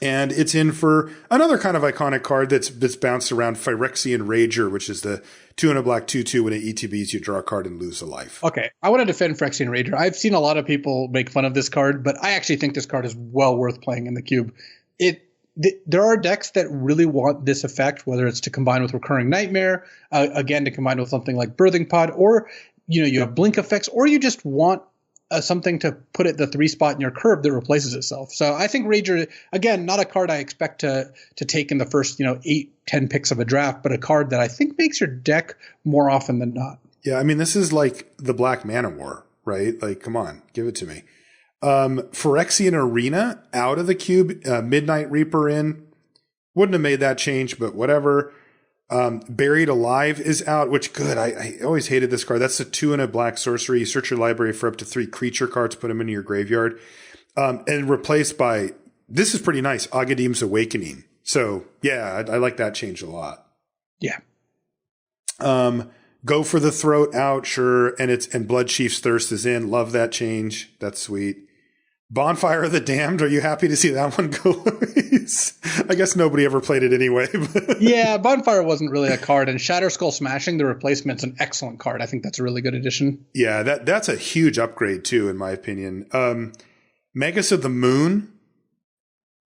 And it's in for another kind of iconic card that's bounced around, Phyrexian Rager, which is the 2 and a black 2/2. When it ETBs, you draw a card and lose a life.
Okay, I want to defend Phyrexian Rager. I've seen a lot of people make fun of this card, but I actually think this card is well worth playing in the cube. There are decks that really want this effect, whether it's to combine with Recurring Nightmare, again to combine with something like Birthing Pod, or you have blink effects, or you just want something to put at the 3 spot in your curve that replaces itself. So I think Rager, again, not a card I expect to take in the first 8-10 picks of a draft, but a card that I think makes your deck more often than not.
Yeah, I mean, this is like the Black Mana War, right? Like, come on, give it to me. Phyrexian Arena out of the cube, Midnight Reaper in. Wouldn't have made that change, but whatever. Buried Alive is out, which good. I always hated this card. That's a 2 and a black sorcery. You search your library for up to 3 creature cards, put them into your graveyard, and replaced by, this is pretty nice, Agadim's Awakening. So yeah, I like that change a lot.
Yeah.
Go for the Throat out, sure, and Bloodchief's Thirst is in. Love that change. That's sweet. Bonfire of the Damned. Are you happy to see that one go, Luis? I guess nobody ever played it anyway.
Yeah, Bonfire wasn't really a card, and Shatter Skull Smashing, the replacement's an excellent card. I think that's a really good addition.
Yeah, that's a huge upgrade too, in my opinion. Magus of the Moon.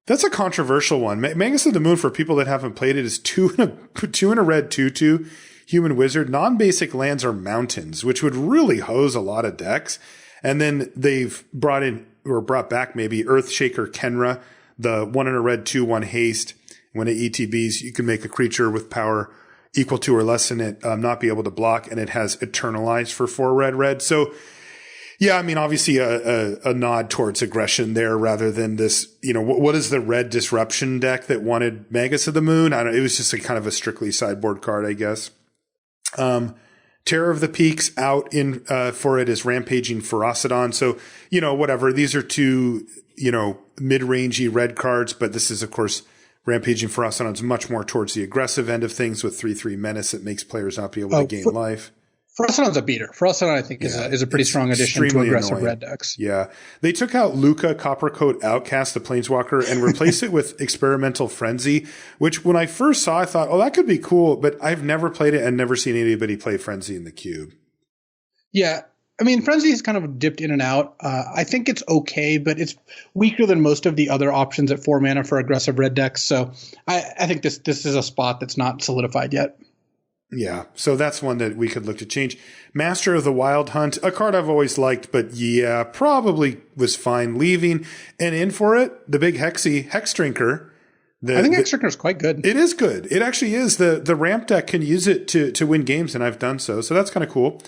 That's a controversial one. Magus of the Moon, for people that haven't played it, is 2 and a red 2/2 human wizard. Non-basic lands are mountains, which would really hose a lot of decks. And then they've brought back maybe Earthshaker Kenra, the 1 and a red 2/1 haste. When it ETBs, you can make a creature with power equal to or less than it not be able to block, and it has Eternalize for 4 red. So yeah, I mean, obviously a nod towards aggression there rather than this, what is the red disruption deck that wanted Magus of the Moon? I don't know. It was just a kind of a strictly sideboard card, I guess. Terror of the Peaks out in for it is Rampaging Ferocidon. So, whatever. These are 2, mid-rangey red cards, but this is, of course, Rampaging Ferocidon is much more towards the aggressive end of things with 3/3 menace that makes players not be able to gain life.
Ferocidon's a beater. Ferocidon, I think, is a pretty strong addition to aggressive
annoying.
red decks.
Yeah. They took out Luca, Coppercoat Outcast, the Planeswalker, and replaced it with Experimental Frenzy, which when I first saw, I thought, oh, that could be cool, but I've never played it and never seen anybody play Frenzy in the cube.
Yeah. I mean, Frenzy's kind of dipped in and out. I think it's okay, but it's weaker than most of the other options at 4 mana for aggressive red decks. So I think this is a spot that's not solidified yet.
Yeah, so that's one that we could look to change. Master of the Wild Hunt, a card I've always liked, but yeah, probably was fine leaving. And in for it, the big Hex Drinker.
I think Hex Drinker is quite good.
It is good. It actually is. The ramp deck can use it to win games, and I've done so. So that's kind of cool.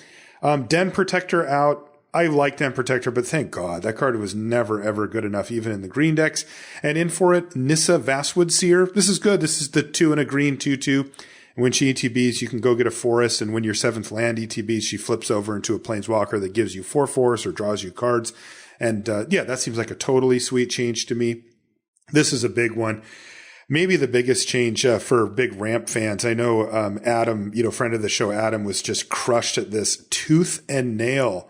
Den Protector out. I like Den Protector, but thank God that card was never, ever good enough, even in the green decks. And in for it, Nissa Vastwood Seer. This is good. This is the 2 and a green 2/2. And when she ETBs, you can go get a forest, and when your 7th land ETBs, she flips over into a planeswalker that gives you 4 forests or draws you cards. And yeah, that seems like a totally sweet change to me. This is a big one. maybe the biggest change for big ramp fans. I know Adam, friend of the show, Adam, was just crushed at this tooth and nail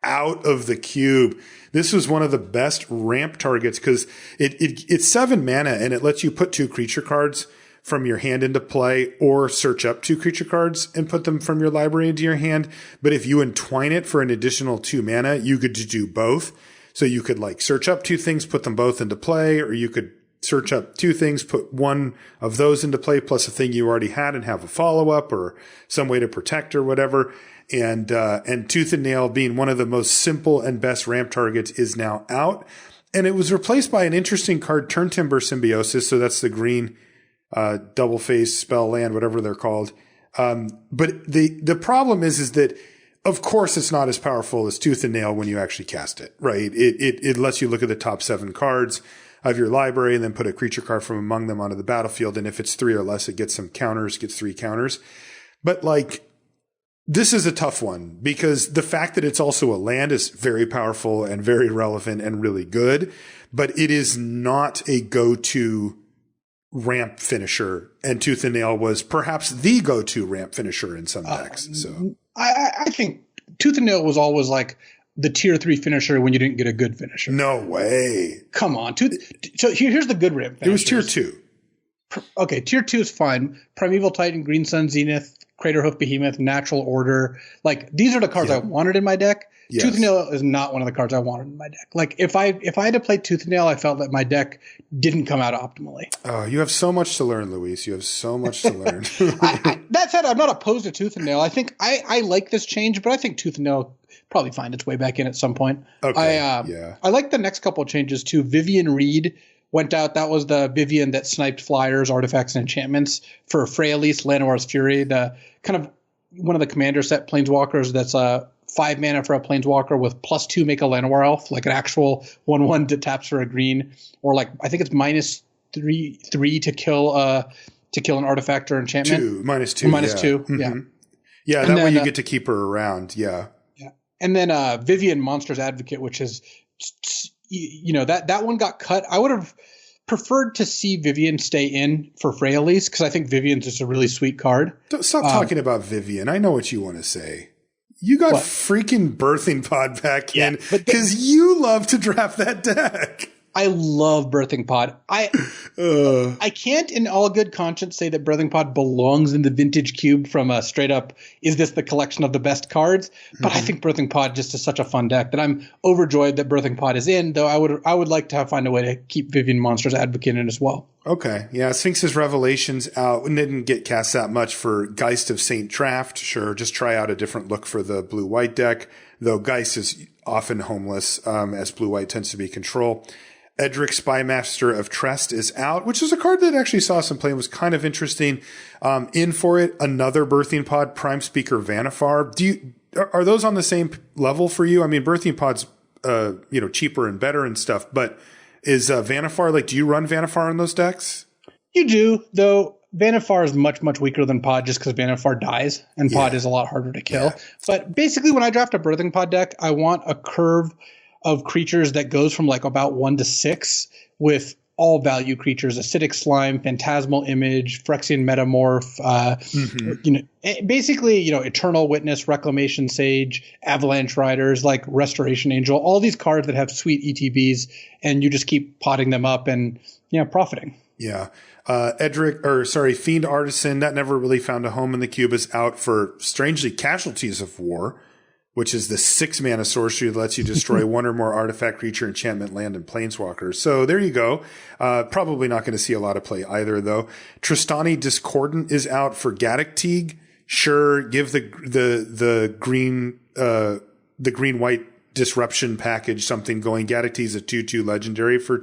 out of the cube. This was one of the best ramp targets because it's 7 mana and it lets you put 2 creature cards from your hand into play or search up 2 creature cards and put them from your library into your hand. But if you entwine it for an additional 2 mana, you could do both. So you could like search up 2 things, put them both into play, or you could search up 2 things, put one of those into play plus a thing you already had and have a follow up or some way to protect or whatever. And Tooth and Nail being one of the most simple and best ramp targets is now out. And it was replaced by an interesting card, Turn Timber Symbiosis. So that's the green, double face spell land, whatever they're called. But the problem is that of course it's not as powerful as Tooth and Nail when you actually cast it, right? It lets you look at the top 7 cards of your library and then put a creature card from among them onto the battlefield. And if it's 3 or less, it gets some counters, gets 3 counters. But like, this is a tough one because the fact that it's also a land is very powerful and very relevant and really good, but it is not a go-to ramp finisher. And Tooth and Nail was perhaps the go-to ramp finisher in some decks. So
I think Tooth and Nail was always like the tier 3 finisher when you didn't get a good finisher.
No way.
Come on. So here's the good ramp finishers.
It was tier 2.
Okay, tier 2 is fine. Primeval Titan, Green Sun Zenith, Craterhoof Behemoth, Natural Order. Like, these are the cards I wanted in my deck. Yes. Tooth and Nail is not one of the cards I wanted in my deck. Like, if I had to play Tooth and Nail, I felt that my deck didn't come out optimally.
Oh, you have so much to learn, Luis. You have so much to learn.
That said, I'm not opposed to Tooth and Nail. I think I like this change, but I think Tooth and Nail probably find its way back in at some point.
Okay,
I like the next couple of changes too. Vivian Reed went out. That was the Vivian that sniped flyers, artifacts, and enchantments for Freyalise, Llanowar's Fury, the kind of one of the commander set planeswalkers that's 5 mana for a planeswalker with +2 make a Llanowar elf, like an actual 1/1 that taps for a green, or like I think it's -3 to kill an artifact or enchantment.
-2.
-2.
Mm-hmm.
Yeah.
Yeah, that way you get to keep her around. Yeah.
Yeah. And then Vivian Monsters Advocate, which is that one got cut. I would have preferred to see Vivian stay in for Freyalise because I think Vivian's just a really sweet card.
Stop talking about Vivian. I know what you want to say. You got freaking Birthing Pod back in because you love to draft that deck.
I love Birthing Pod. I can't in all good conscience say that Birthing Pod belongs in the vintage cube from a straight up, is this the collection of the best cards? But I think Birthing Pod just is such a fun deck that I'm overjoyed that Birthing Pod is in, though I would like to find a way to keep Vivian Monsters Advocate in as well.
Okay. Yeah. Sphinx's Revelations out didn't get cast that much for Geist of Saint Traft. Sure. Just try out a different look for the blue-white deck, though Geist is often homeless, as blue-white tends to be control. Edric, Spymaster of Trest is out, which is a card that actually saw some play and was kind of interesting. In for it, another Birthing Pod, Prime Speaker Vanifar. Are those on the same level for you? I mean, Birthing Pod's, cheaper and better and stuff, but is Vanifar, do you run Vanifar in those decks?
You do, though Vanifar is much, much weaker than Pod just because Vanifar dies and Pod is a lot harder to kill. Yeah. But basically when I draft a Birthing Pod deck, I want a curve of creatures that goes from about 1 to 6 with all value creatures: Acidic Slime, Phantasmal Image, Phyrexian Metamorph, basically, Eternal Witness, Reclamation Sage, Avalanche Riders, like Restoration Angel, all these cards that have sweet ETBs, and you just keep potting them up and profiting.
Yeah. Fiend Artisan, that never really found a home in the cube, is out for, strangely, Casualties of War, which is the 6 mana sorcery that lets you destroy one or more artifact, creature, enchantment, land, and planeswalkers. So there you go. Probably not going to see a lot of play either, though. Tristani Discordant is out for Gaddock Teague. Sure, give the green white disruption package something going. Gaddock Teague is a 2/2 legendary for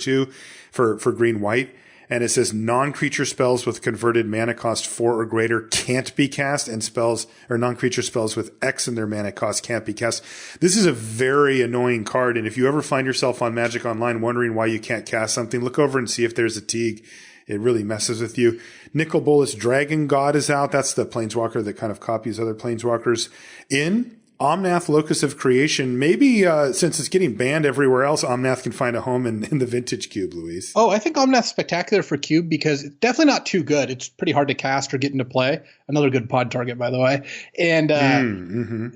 green white. And it says non-creature spells with converted mana cost 4 or greater can't be cast, and spells or non-creature spells with X in their mana cost can't be cast. This is a very annoying card. And if you ever find yourself on Magic Online wondering why you can't cast something, look over and see if there's a Teague. It really messes with you. Nicol Bolas Dragon God is out. That's the planeswalker that kind of copies other planeswalkers. In Omnath Locus of Creation. Maybe since it's getting banned everywhere else, Omnath can find a home in the vintage cube, Luis.
Oh, I think Omnath's spectacular for cube because it's definitely not too good. It's pretty hard to cast or get into play. Another good pod target, by the way. And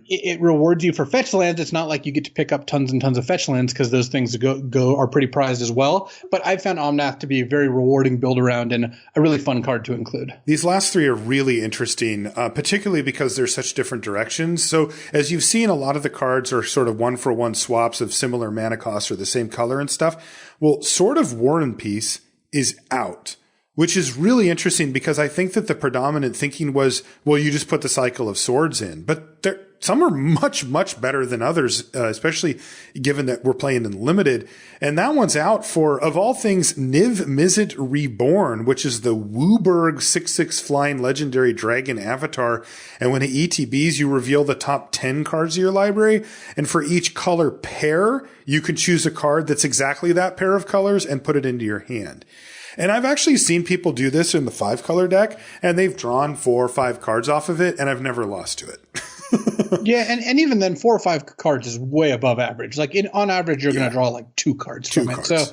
it rewards you for fetch lands. It's not like you get to pick up tons and tons of fetch lands because those things are pretty prized as well. But I found Omnath to be a very rewarding build around and a really fun card to include.
These last three are really interesting, particularly because they're such different directions. So as you've seen, a lot of the cards are sort of 1-for-1 swaps of similar mana costs or the same color and stuff. Well, Sword of War and Peace is out, which is really interesting because I think that the predominant thinking was, well, you just put the cycle of swords in, but some are much, much better than others, especially given that we're playing in limited. And that one's out for, of all things, Niv Mizzet Reborn, which is the Wooburg 6/6 flying legendary dragon avatar. And when it ETBs, you reveal the top 10 cards of your library. And for each color pair, you can choose a card that's exactly that pair of colors and put it into your hand. And I've actually seen people do this in the 5-color deck, and they've drawn 4 or 5 cards off of it, and I've never lost to it.
Yeah, and even then, 4 or 5 cards is way above average. Like on average, you're going to draw like 2 cards from it. So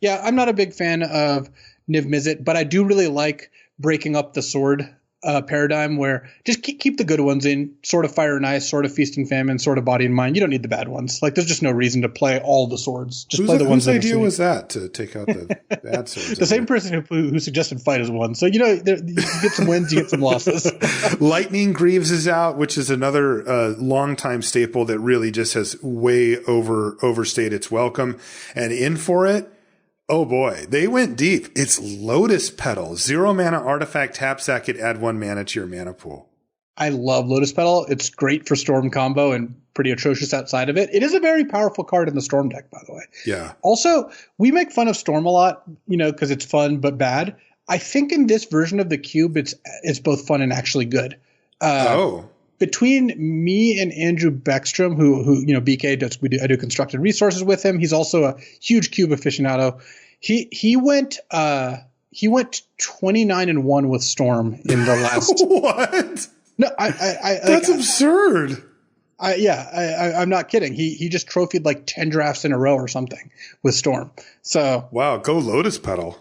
yeah, I'm not a big fan of Niv Mizzet, but I do really like breaking up the sword paradigm where just keep the good ones in, Sword of Fire and Ice, Sword of Feast and Famine, Sword of Body and Mind. You don't need the bad ones. Like there's just no reason to play all the swords. Just play the ones.
Whose idea was that to take out the bad swords?
The same person who suggested Fight as one. So you get some wins, you get some losses.
Lightning Greaves is out, which is another longtime staple that really just has way overstayed its welcome. And in for it, oh boy, they went deep. It's Lotus Pedal. 0 mana artifact taps that could add 1 mana to your mana pool.
I love Lotus Pedal. It's great for Storm combo and pretty atrocious outside of it. It is a very powerful card in the Storm deck, by the way. Yeah. Also, we make fun of Storm a lot, because it's fun but bad. I think in this version of the cube, it's both fun and actually good. Between me and Andrew Beckstrom, who BK does, I do constructed resources with him. He's also a huge cube aficionado. He went 29-1 with Storm in the last.
What?
No,
that's absurd.
I'm not kidding. He just trophied like 10 drafts in a row or something with Storm. So
wow, go Lotus Pedal.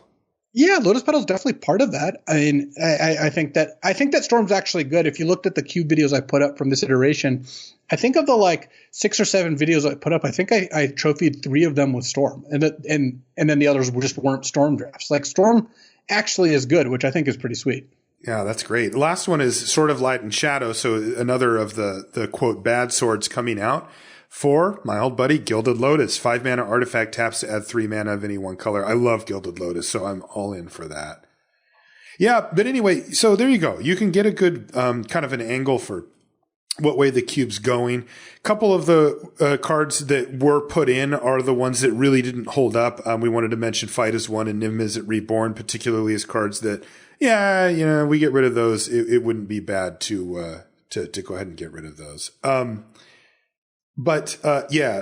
Yeah, Lotus Pedal is definitely part of that. I mean, I think that Storm's actually good. If you looked at the cube videos I put up from this iteration, I think of the like 6 or 7 videos I put up, I think I trophied 3 of them with Storm, and then the others just weren't Storm drafts. Like Storm actually is good, which I think is pretty sweet.
Yeah, that's great. The last one is Sword of Light and Shadow, so another of the quote bad swords coming out. For my old buddy, Gilded Lotus. 5 mana artifact taps to add 3 mana of any one color. I love Gilded Lotus, so I'm all in for that. Yeah, but anyway, so there you go. You can get a good kind of an angle for what way the cube's going. A couple of the cards that were put in are the ones that really didn't hold up. We wanted to mention Fight as one and Niv Mizzet Reborn, particularly as cards that, we get rid of those. It wouldn't be bad to go ahead and get rid of those.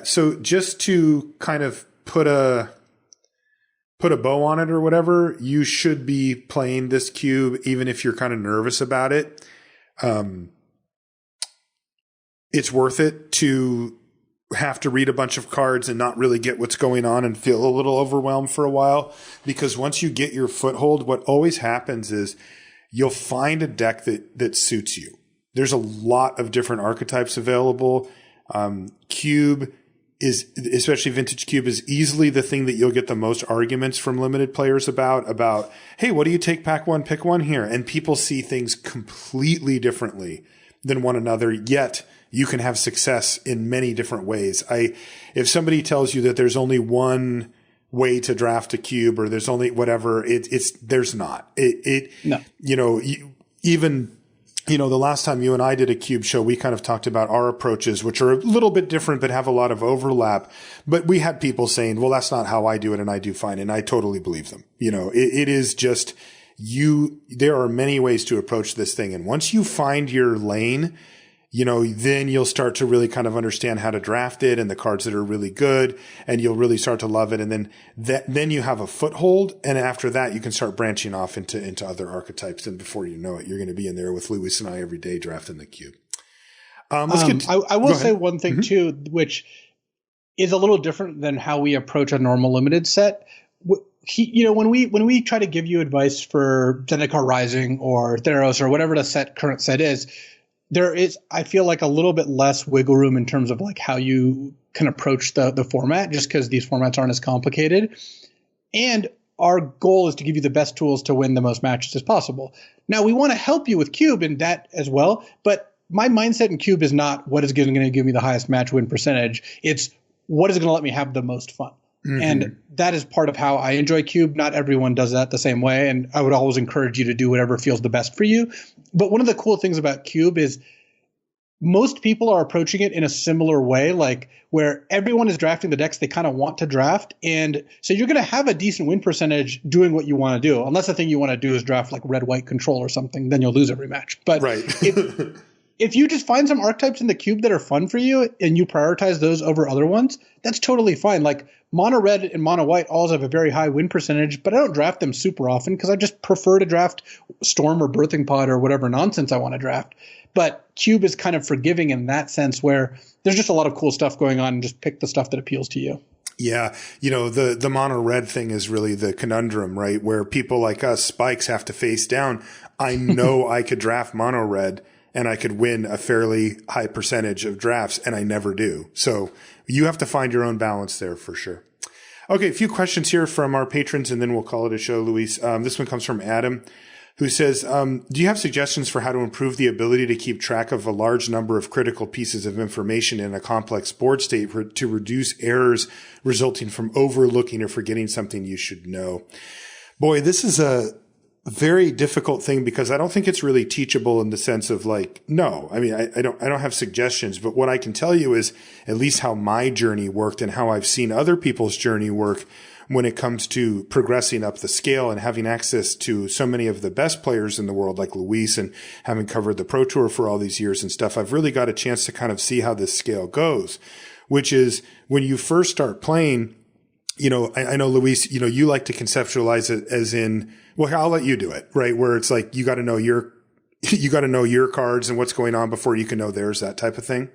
So just to kind of put a bow on it or whatever, you should be playing this cube even if you're kind of nervous about it. It's worth it to have to read a bunch of cards and not really get what's going on and feel a little overwhelmed for a while, because once you get your foothold, what always happens is you'll find a deck that suits you. There's a lot of different archetypes available. Cube is, especially vintage cube, is easily the thing that you'll get the most arguments from limited players about, hey, what do you take pack one, pick one here? And people see things completely differently than one another, yet you can have success in many different ways. If somebody tells you that there's only one way to draft a cube or there's only whatever, there's not. No. The last time you and I did a cube show, we kind of talked about our approaches, which are a little bit different, but have a lot of overlap. But we had people saying, well, that's not how I do it. And I do fine. And I totally believe them. It is just there are many ways to approach this thing. And once you find your lane, then you'll start to really kind of understand how to draft it and the cards that are really good, and you'll really start to love it. And then you have a foothold. And after that, you can start branching off into other archetypes. And before you know it, you're going to be in there with Lewis and I every day drafting the cube.
I will say one thing too, which is a little different than how we approach a normal limited set. When we try to give you advice for Zendikar Rising or Theros or whatever the current set is, there is, I feel like, a little bit less wiggle room in terms of like how you can approach the format, just because these formats aren't as complicated. And our goal is to give you the best tools to win the most matches as possible. Now, we want to help you with Cube in that as well, but my mindset in Cube is not what is going to give me the highest match win percentage. It's what is going to let me have the most fun. Mm-hmm. And that is part of how I enjoy Cube. Not everyone does that the same way, and I would always encourage you to do whatever feels the best for you. But one of the cool things about Cube is most people are approaching it in a similar way, like where everyone is drafting the decks they kind of want to draft. And so you're going to have a decent win percentage doing what you want to do, unless the thing you want to do is draft like red-white control or something, then you'll lose every match. But
right.
If you just find some archetypes in the cube that are fun for you and you prioritize those over other ones, that's totally fine. Like mono red and mono white always have a very high win percentage, but I don't draft them super often because I just prefer to draft Storm or Birthing Pod or whatever nonsense I want to draft. But cube is kind of forgiving in that sense, where there's just a lot of cool stuff going on, and just pick the stuff that appeals to you.
Yeah. The mono red thing is really the conundrum, right? Where people like us, spikes, have to face down. I know I could draft mono red and I could win a fairly high percentage of drafts, and I never do. So you have to find your own balance there for sure. Okay, a few questions here from our patrons, and then we'll call it a show, Luis. This one comes from Adam, who says, do you have suggestions for how to improve the ability to keep track of a large number of critical pieces of information in a complex board state to reduce errors resulting from overlooking or forgetting something you should know? Boy, this is a very difficult thing, because I don't think it's really teachable in the sense of like, no, I mean, I don't have suggestions, but what I can tell you is at least how my journey worked and how I've seen other people's journey work when it comes to progressing up the scale and having access to so many of the best players in the world, like Luis, and having covered the Pro Tour for all these years and stuff. I've really got a chance to kind of see how this scale goes, which is when you first start playing, I know, Luis, you like to conceptualize it as in, well, I'll let you do it, right? Where it's like, you got to know your cards and what's going on before you can know theirs, that type of thing.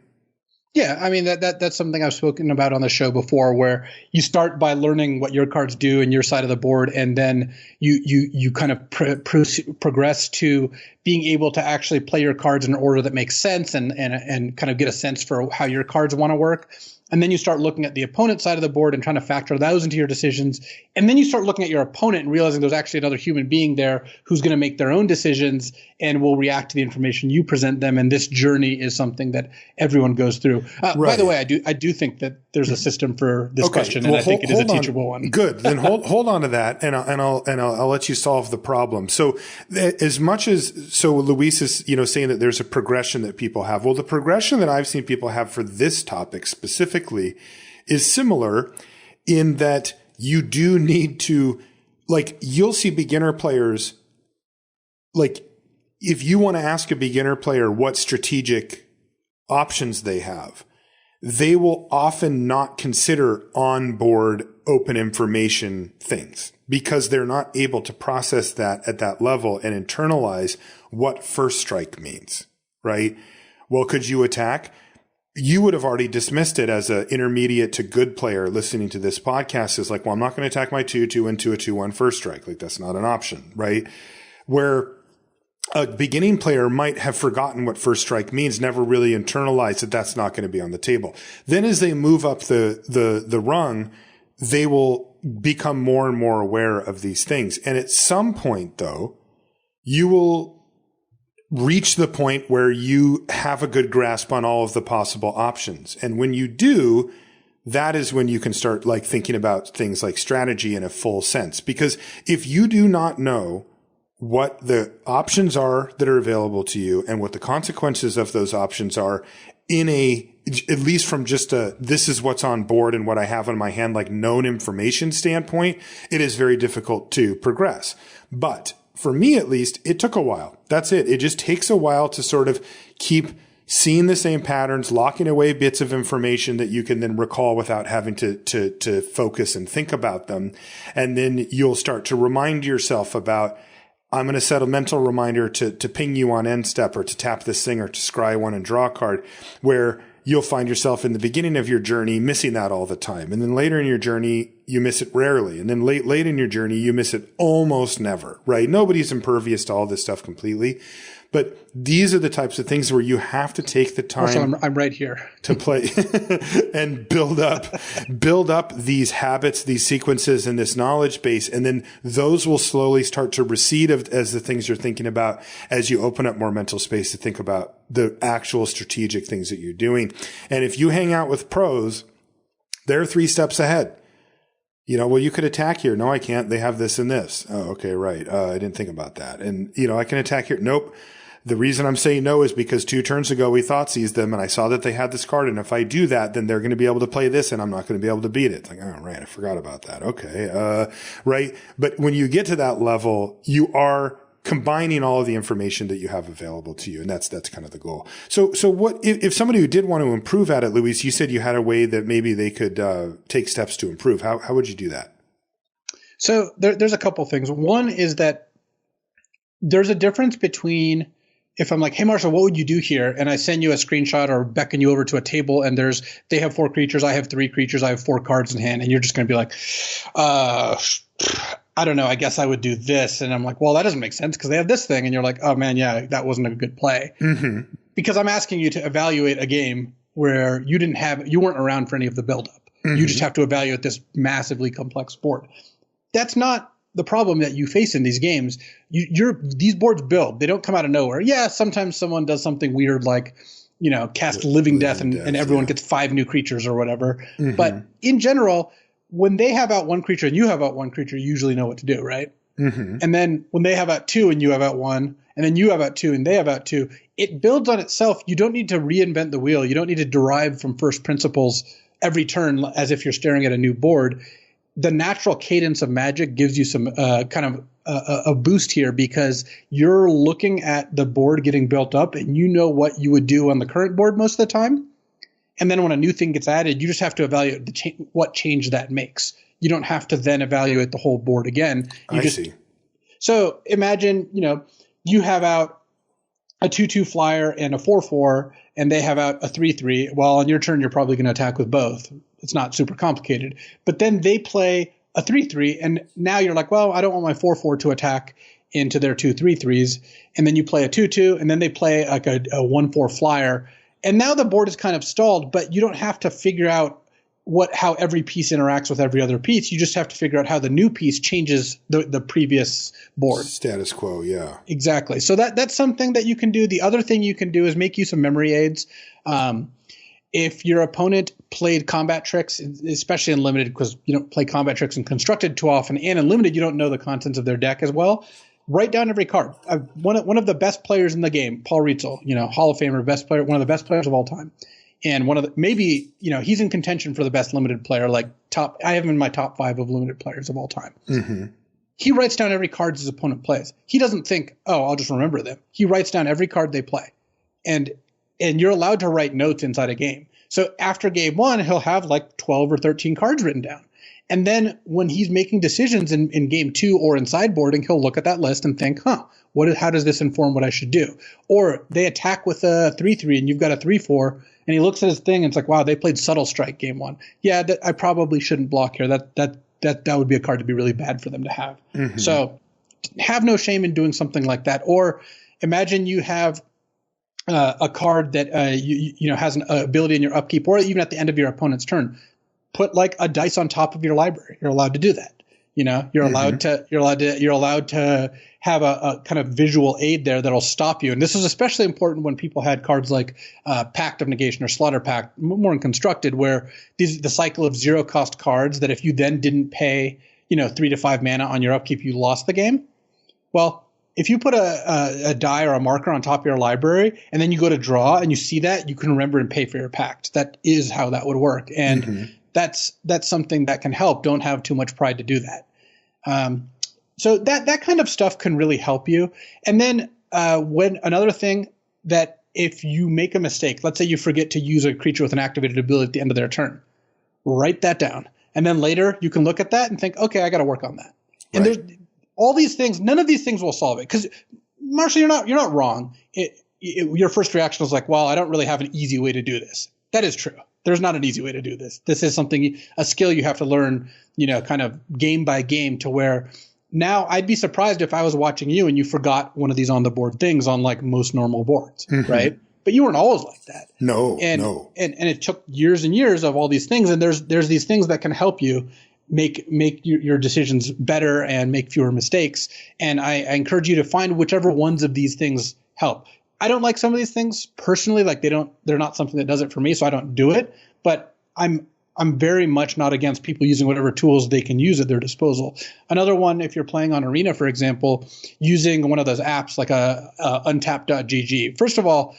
Yeah. I mean, that's something I've spoken about on the show before, where you start by learning what your cards do in your side of the board. And then you kind of progress to being able to actually play your cards in an order that makes sense and kind of get a sense for how your cards want to work. And then you start looking at the opponent's side of the board and trying to factor those into your decisions. And then you start looking at your opponent and realizing there's actually another human being there who's going to make their own decisions and will react to the information you present them. And this journey is something that everyone goes through. Right. By the way, I do think that there's a system for this question, and I think it is a teachable one.
Good. Then hold on to that, and I'll let you solve the problem. So as much as Luis is saying that there's a progression that people have. Well, the progression that I've seen people have for this topic specifically is similar in that you do need to, like, you'll see beginner players, like, if you want to ask a beginner player what strategic options they have, they will often not consider on-board open information things because they're not able to process that at that level and internalize what first strike means, right? Well, could you attack? You would have already dismissed it as an intermediate to good player listening to this podcast is like, well, I'm not going to attack my 2/2 into a 2/1 first strike. Like, that's not an option, right? Where a beginning player might have forgotten what first strike means, never really internalized that that's not going to be on the table. Then as they move up the rung, they will become more and more aware of these things. And at some point, though, you will reach the point where you have a good grasp on all of the possible options. And when you do, that is when you can start like thinking about things like strategy in a full sense. Because if you do not know what the options are that are available to you and what the consequences of those options are at least from just this is what's on board and what I have in my hand, like known information standpoint, it is very difficult to progress. But for me, at least, it took a while. That's it. It just takes a while to sort of keep seeing the same patterns, locking away bits of information that you can then recall without having to focus and think about them. And then you'll start to remind yourself about, I'm going to set a mental reminder to ping you on end step or to tap this thing or to scry one and draw a card, where you'll find yourself in the beginning of your journey missing that all the time. And then later in your journey, you miss it rarely. And then late in your journey, you miss it almost never, right? Nobody's impervious to all this stuff completely. But these are the types of things where you have to take the time.
Also, I'm right here
to play and build up these habits, these sequences, and this knowledge base. And then those will slowly start to recede as the things you're thinking about as you open up more mental space to think about the actual strategic things that you're doing. And if you hang out with pros, they're 3 steps ahead. Well, you could attack here. No, I can't. They have this and this. Oh, okay, right. I didn't think about that. And, I can attack here. Nope. The reason I'm saying no is because 2 turns ago we Thoughtseize them and I saw that they had this card. And if I do that, then they're going to be able to play this and I'm not going to be able to beat it. It's like, oh, right. I forgot about that. Okay. Right. But when you get to that level, you are combining all of the information that you have available to you. And that's kind of the goal. So what, if somebody who did want to improve at it, Luis, you said you had a way that maybe they could, take steps to improve. How would you do that?
So there's a couple things. One is that there's a difference between, if I'm like, hey, Marshall, what would you do here? And I send you a screenshot or beckon you over to a table and they have 4 creatures. I have 3 creatures. I have 4 cards in hand. And you're just going to be like, I don't know. I guess I would do this. And I'm like, well, that doesn't make sense because they have this thing. And you're like, oh man, yeah, that wasn't a good play. Mm-hmm. Because I'm asking you to evaluate a game where you weren't around for any of the buildup. Mm-hmm. You just have to evaluate this massively complex board. That's not the problem that you face in these games. These boards build. They don't come out of nowhere. Yeah, sometimes someone does something weird like, cast Living Death and everyone gets 5 new creatures or whatever. Mm-hmm. But in general, when they have out 1 creature and you have out 1 creature, you usually know what to do, right? Mm-hmm. And then when they have out 2 and you have out 1, and then you have out 2 and they have out 2, it builds on itself. You don't need to reinvent the wheel. You don't need to derive from first principles every turn as if you're staring at a new board. The natural cadence of Magic gives you some kind of a boost here because you're looking at the board getting built up and you know what you would do on the current board most of the time. And then when a new thing gets added, you just have to evaluate what change that makes. You don't have to then evaluate the whole board again.
I see.
So imagine, you have out a 2/2 flyer and a 4/4, and they have out a 3/3. Well, on your turn, you're probably going to attack with both. It's not super complicated. But then they play a 3/3, and now you're like, well, I don't want my 4/4 to attack into their 2 3/3s. And then you play a 2/2, and then they play like a 1/4 flyer. And now the board is kind of stalled, but you don't have to figure out how every piece interacts with every other piece. You just have to figure out how the new piece changes the previous board.
Status quo, yeah.
Exactly. So that's something that you can do. The other thing you can do is make use of memory aids. If your opponent played combat tricks, especially in Limited, because you don't play combat tricks in Constructed too often, and in Limited you don't know the contents of their deck as well, write down every card. One of the best players in the game, Paul Rietzel, Hall of Famer, best player, one of the best players of all time. And he's in contention for the best Limited player, I have him in my top 5 of Limited players of all time. Mm-hmm. He writes down every card his opponent plays. He doesn't think, oh, I'll just remember them. He writes down every card they play. And you're allowed to write notes inside a game. So after game 1, he'll have 12 or 13 cards written down. And then when he's making decisions in game 2 or in sideboarding, he'll look at that list and think, how does this inform what I should do? Or they attack with a 3/3 and you've got a 3/4, and he looks at his thing and it's like, wow, they played Subtle Strike game 1. Yeah, I probably shouldn't block here. That would be a card to be really bad for them to have. Mm-hmm. So have no shame in doing something like that. Or imagine you have a card that has an ability in your upkeep, or even at the end of your opponent's turn. Put a dice on top of your library. You're allowed to do that. You're allowed to have a kind of visual aid there that'll stop you. And this is especially important when people had cards like Pact of Negation or Slaughter Pact, more in Constructed, where the cycle of 0 cost cards that if you then didn't pay 3 to 5 mana on your upkeep, you lost the game. Well, if you put a die or a marker on top of your library and then you go to draw and you see that, you can remember and pay for your pact. That is how that would work. And that's something that can help. Don't have too much pride to do that. So that kind of stuff can really help you. And then when another thing that if you make a mistake, let's say you forget to use a creature with an activated ability at the end of their turn, write that down. And then later you can look at that and think, okay, I got to work on that. And all these things, none of these things will solve it. Because Marshall, you're not wrong. Your first reaction was like, well, I don't really have an easy way to do this. That is true. There's not an easy way to do this. This is a skill you have to learn, kind of game by game, to where now I'd be surprised if I was watching you and you forgot one of these on the board things on like most normal boards, right? But you weren't always like that.
No.
And it took years and years of all these things. And there's these things that can help you make your decisions better and make fewer mistakes. And I encourage you to find whichever ones of these things help. I don't like some of these things personally. Like they're not something that does it for me, so I don't do it. But I'm very much not against people using whatever tools they can use at their disposal. Another one, if you're playing on Arena, for example, using one of those apps like a untapped.gg. First of all,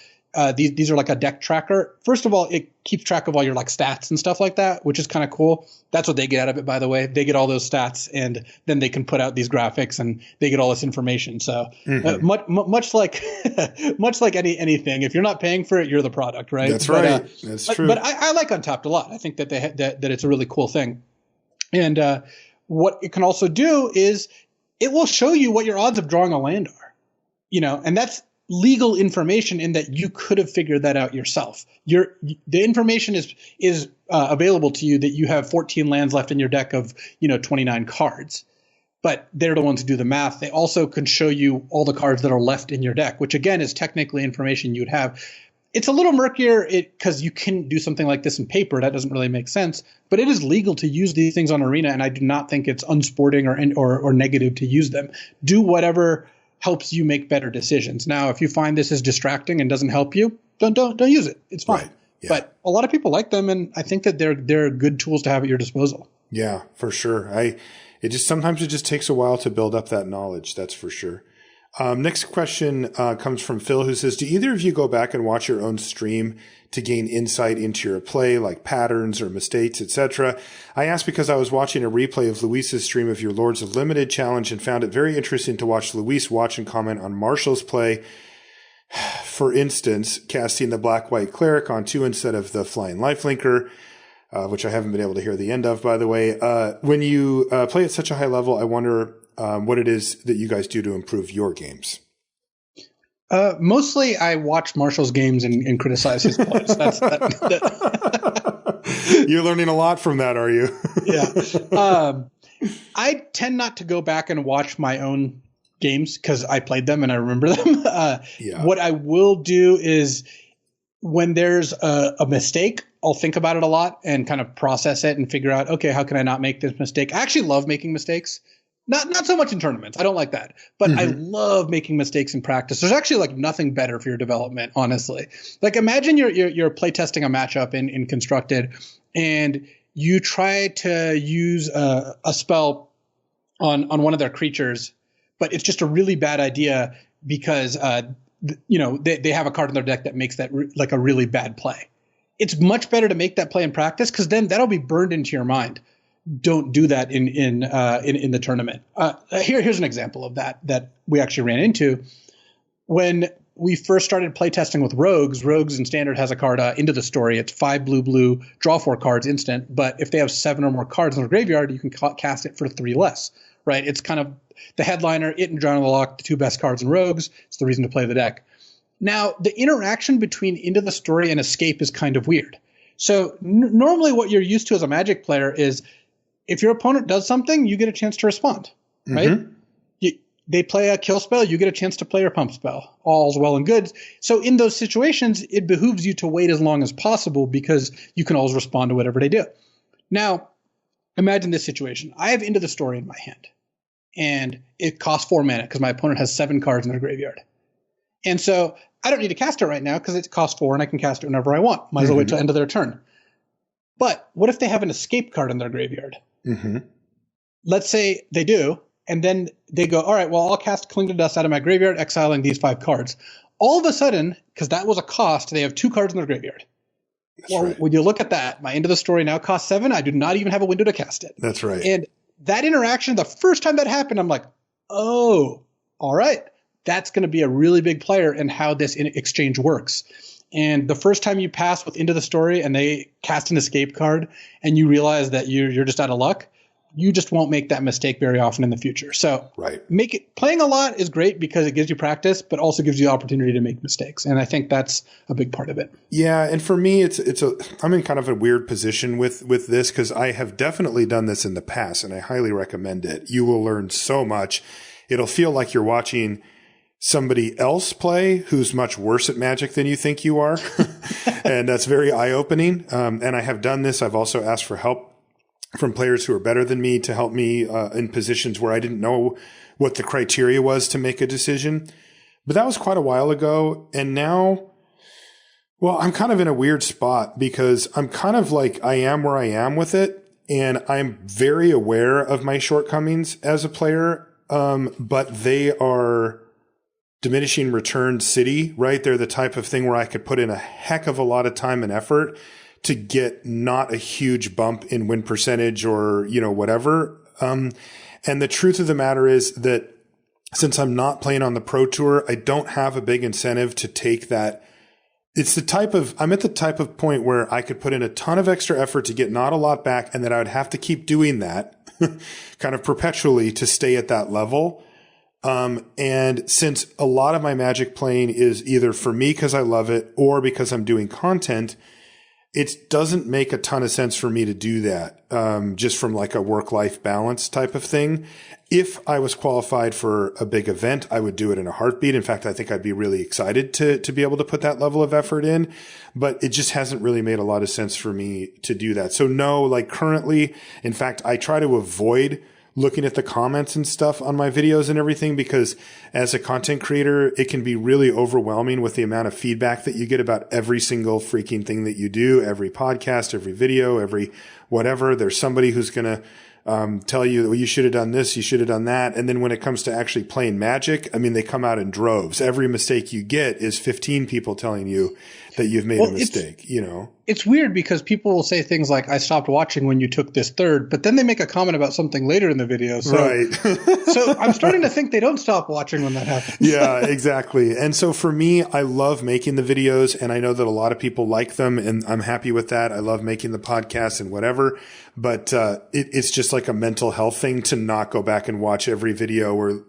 these are like a deck tracker. First of all, it keeps track of all your like stats and stuff like that, which is kind of cool. That's what they get out of it, by the way. They get all those stats, and then they can put out these graphics, and they get all this information. So much like anything, if you're not paying for it, you're the product, right?
That's right. That's true.
But I like Untapped a lot. I think that that it's a really cool thing. And what it can also do is it will show you what your odds of drawing a land are. And that's legal information in that you could have figured that out yourself. The information is available to you that you have 14 lands left in your deck of 29 cards, but they're the ones who do the math. They also can show you all the cards that are left in your deck, which again is technically information you would have. It's a little murkier because you can do something like this in paper. That doesn't really make sense, but it is legal to use these things on Arena, and I do not think it's unsporting or negative to use them. Do whatever helps you make better decisions. Now, if you find this is distracting and doesn't help you, don't use it. It's fine. Right. Yeah. But a lot of people like them, and I think that they're good tools to have at your disposal.
Yeah, for sure. Sometimes it just takes a while to build up that knowledge. That's for sure. Next question comes from Phil, who says, do either of you go back and watch your own stream to gain insight into your play, like patterns or mistakes, etc.? I asked because I was watching a replay of Luis's stream of your Lords of Limited challenge and found it very interesting to watch Luis watch and comment on Marshall's play. For instance, casting the Black-White Cleric on 2 instead of the Flying Lifelinker, which I haven't been able to hear the end of, by the way. When you play at such a high level, I wonder what it is that you guys do to improve your games.
Mostly I watch Marshall's games and criticize his plays.
You're learning a lot from that, are you?
Yeah. I tend not to go back and watch my own games because I played them and I remember them. What I will do is when there's a mistake, I'll think about it a lot and kind of process it and figure out, okay, how can I not make this mistake? I actually love making mistakes. Not so much in tournaments. I don't like that. But I love making mistakes in practice. There's actually like nothing better for your development, honestly. Like imagine you're playtesting a matchup in Constructed and you try to use a spell on one of their creatures, but it's just a really bad idea because they have a card in their deck that makes that like a really bad play. It's much better to make that play in practice because then that'll be burned into your mind. Don't do that in the tournament. Here's an example of that we actually ran into when we first started playtesting with Rogues. Rogues in Standard has a card Into the Story. It's 5 blue, draw 4 cards instant. But if they have 7 or more cards in their graveyard, you can cast it for 3 less. Right? It's kind of the headliner. It and Drown in the Loch, the 2 best cards in Rogues. It's the reason to play the deck. Now the interaction between Into the Story and Escape is kind of weird. So normally what you're used to as a Magic player is if your opponent does something, you get a chance to respond, right? They play a kill spell, you get a chance to play your pump spell. All's well and good. So in those situations, it behooves you to wait as long as possible because you can always respond to whatever they do. Now, imagine this situation. I have Into the Story in my hand, and it costs 4 mana because my opponent has 7 cards in their graveyard. And so I don't need to cast it right now because it costs 4 and I can cast it whenever I want. Might as well wait till the end of their turn. But what if they have an escape card in their graveyard? Let's say they do, and then they go, all right, well, I'll cast Cling to Dust out of my graveyard, exiling these 5 cards. All of a sudden, because that was a cost, they have 2 cards in their graveyard. Right. When you look at that, my Into the Story now costs 7. I do not even have a window to cast it.
That's right.
And that interaction, the first time that happened, I'm like, oh, all right. That's going to be a really big player in how this exchange works. And the first time you pass with Into the Story and they cast an escape card and you realize that you're just out of luck, you just won't make that mistake very often in the future. So playing a lot is great because it gives you practice, but also gives you the opportunity to make mistakes. And I think that's a big part of it.
Yeah. And for me, I'm in kind of a weird position with this because I have definitely done this in the past and I highly recommend it. You will learn so much. It'll feel like you're watching somebody else play who's much worse at Magic than you think you are. And that's very eye-opening. And I have done this. I've also asked for help from players who are better than me to help me in positions where I didn't know what the criteria was to make a decision. But that was quite a while ago. And now, well, I'm kind of in a weird spot because I'm kind of like I am where I am with it. And I'm very aware of my shortcomings as a player. But they are diminishing return city, right? They're the type of thing where I could put in a heck of a lot of time and effort to get not a huge bump in win percentage or, whatever. And the truth of the matter is that since I'm not playing on the pro tour, I don't have a big incentive to take that. I'm at the type of point where I could put in a ton of extra effort to get not a lot back and that I would have to keep doing that kind of perpetually to stay at that level. And since a lot of my Magic playing is either for me because I love it or because I'm doing content, it doesn't make a ton of sense for me to do that, just from like a work-life balance type of thing. If I was qualified for a big event, I would do it in a heartbeat. In fact, I think I'd be really excited to be able to put that level of effort in, but it just hasn't really made a lot of sense for me to do that. So no, like currently, in fact, I try to avoid looking at the comments and stuff on my videos and everything, because as a content creator, it can be really overwhelming with the amount of feedback that you get about every single freaking thing that you do, every podcast, every video, every whatever. There's somebody who's going to tell you, well, you should have done this, you should have done that. And then when it comes to actually playing Magic, I mean, they come out in droves. Every mistake you get is 15 people telling you that you've made a mistake, It's
weird because people will say things like, I stopped watching when you took this third, but then they make a comment about something later in the video. So,
right.
So I'm starting to think they don't stop watching when that happens.
Yeah, exactly. And so for me, I love making the videos and I know that a lot of people like them and I'm happy with that. I love making the podcasts and whatever, but it's just like a mental health thing to not go back and watch every video or,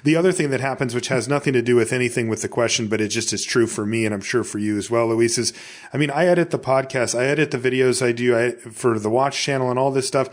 the other thing that happens, which has nothing to do with anything with the question, but it just is true for me and I'm sure for you as well, Luis, is, I edit the podcast, I edit the videos I do for the Watch channel and all this stuff.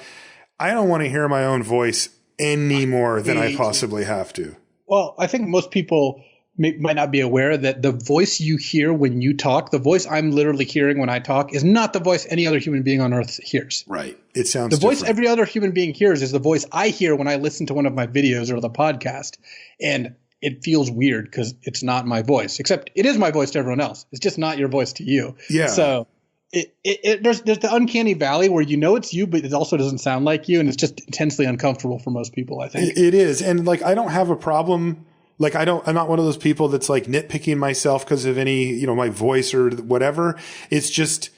I don't want to hear my own voice any more than I possibly have to.
Well, I think most people might not be aware that the voice you hear when you talk, the voice I'm literally hearing when I talk, is not the voice any other human being on earth hears.
Right. It sounds
the voice
different.
Every other human being hears is the voice I hear when I listen to one of my videos or the podcast. And it feels weird because it's not my voice, except it is my voice to everyone else. It's just not your voice to you.
Yeah.
So there's the uncanny valley where it's you, but it also doesn't sound like you. And it's just intensely uncomfortable for most people, I think.
It is. And I don't have a problem. I'm not one of those people that's nitpicking myself because of any, my voice or whatever. It's just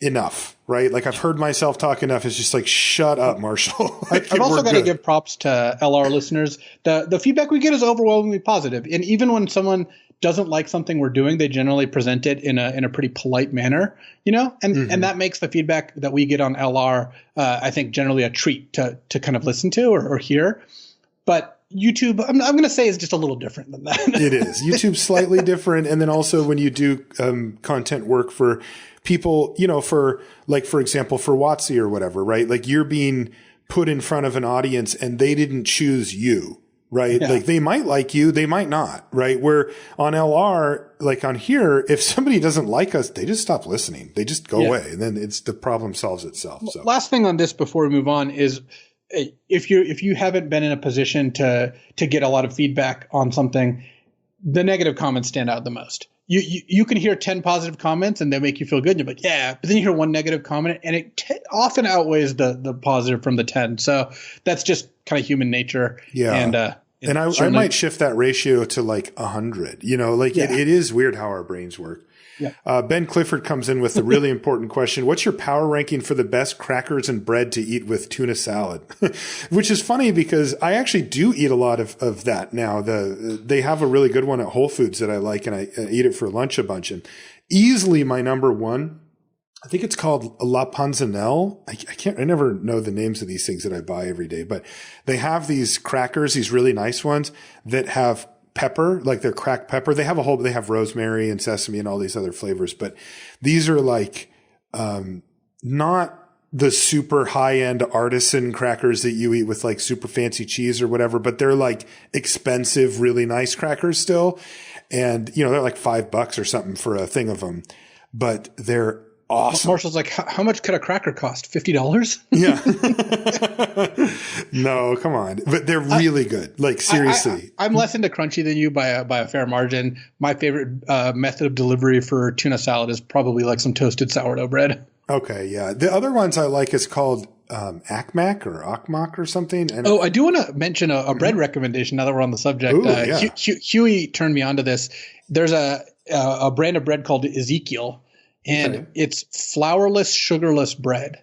enough, right? I've heard myself talk enough. It's just shut up, Marshall.
I've also got to give props to LR listeners. The feedback we get is overwhelmingly positive. And even when someone doesn't like something we're doing, they generally present it in a pretty polite manner, and that makes the feedback that we get on LR, I think generally a treat to kind of listen to or hear. But YouTube, I'm going to say, is just a little different than that.
It is. YouTube's slightly different. And then also when you do content work for people, for example, for WotC or whatever, right? You're being put in front of an audience and they didn't choose you, right?
Yeah.
They might like you, they might not, right? Where on LR, on here, if somebody doesn't like us, they just stop listening. They just go away. And then the problem solves itself. So
last thing on this before we move on is, if you haven't been in a position to get a lot of feedback on something, the negative comments stand out the most. You can hear 10 positive comments and they make you feel good. And you're like, yeah, but then you hear one negative comment and it often outweighs the positive from the 10. So that's just kind of human nature.
Yeah. And I might shift that ratio to 100, it is weird how our brains work.
Yeah.
Ben Clifford comes in with a really important question. What's your power ranking for the best crackers and bread to eat with tuna salad? Which is funny because I actually do eat a lot of that now. They have a really good one at Whole Foods that I like, and I eat it for lunch a bunch. And easily my number one I think it's called La Panzanelle. I never know the names of these things that I buy every day, but they have these crackers, these really nice ones that have pepper, like they're cracked pepper. They have rosemary and sesame and all these other flavors, but these are like, not the super high end artisan crackers that you eat with like super fancy cheese or whatever, but they're like expensive, really nice crackers still. And, you know, they're like $5 or something for a thing of them, but they're awesome.
Marshall's like, how much could a cracker cost? $50?
Yeah. No, come on. But they're really good. Like seriously.
I'm less into crunchy than you by a fair margin. My favorite method of delivery for tuna salad is probably like some toasted sourdough bread.
Okay. Yeah. The other ones I like is called Akmak or Akmak or something. And
I do want to mention a bread recommendation now that we're on the subject.
Ooh, yeah.
Huey turned me onto this. There's a brand of bread called Ezekiel. And it's flourless, sugarless bread.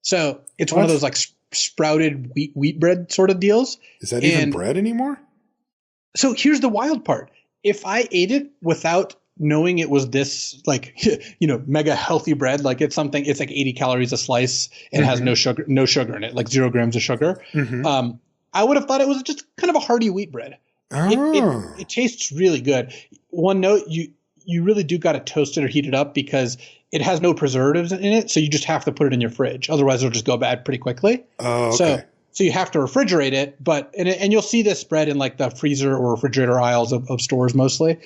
So it's one of those like sprouted wheat bread sort of deals.
Is that even bread anymore?
So here's the wild part. If I ate it without knowing it was this like, you know, mega healthy bread, like it's like 80 calories a slice and has no sugar in it, like 0 grams of sugar. I would have thought it was just kind of a hearty wheat bread.
Oh.
It tastes really good. One note, you really do got to toast it or heat it up because it has no preservatives in it. So you just have to put it in your fridge. Otherwise it'll just go bad pretty quickly.
Oh, okay.
So you have to refrigerate it, and you'll see this spread in like the freezer or refrigerator aisles of stores mostly.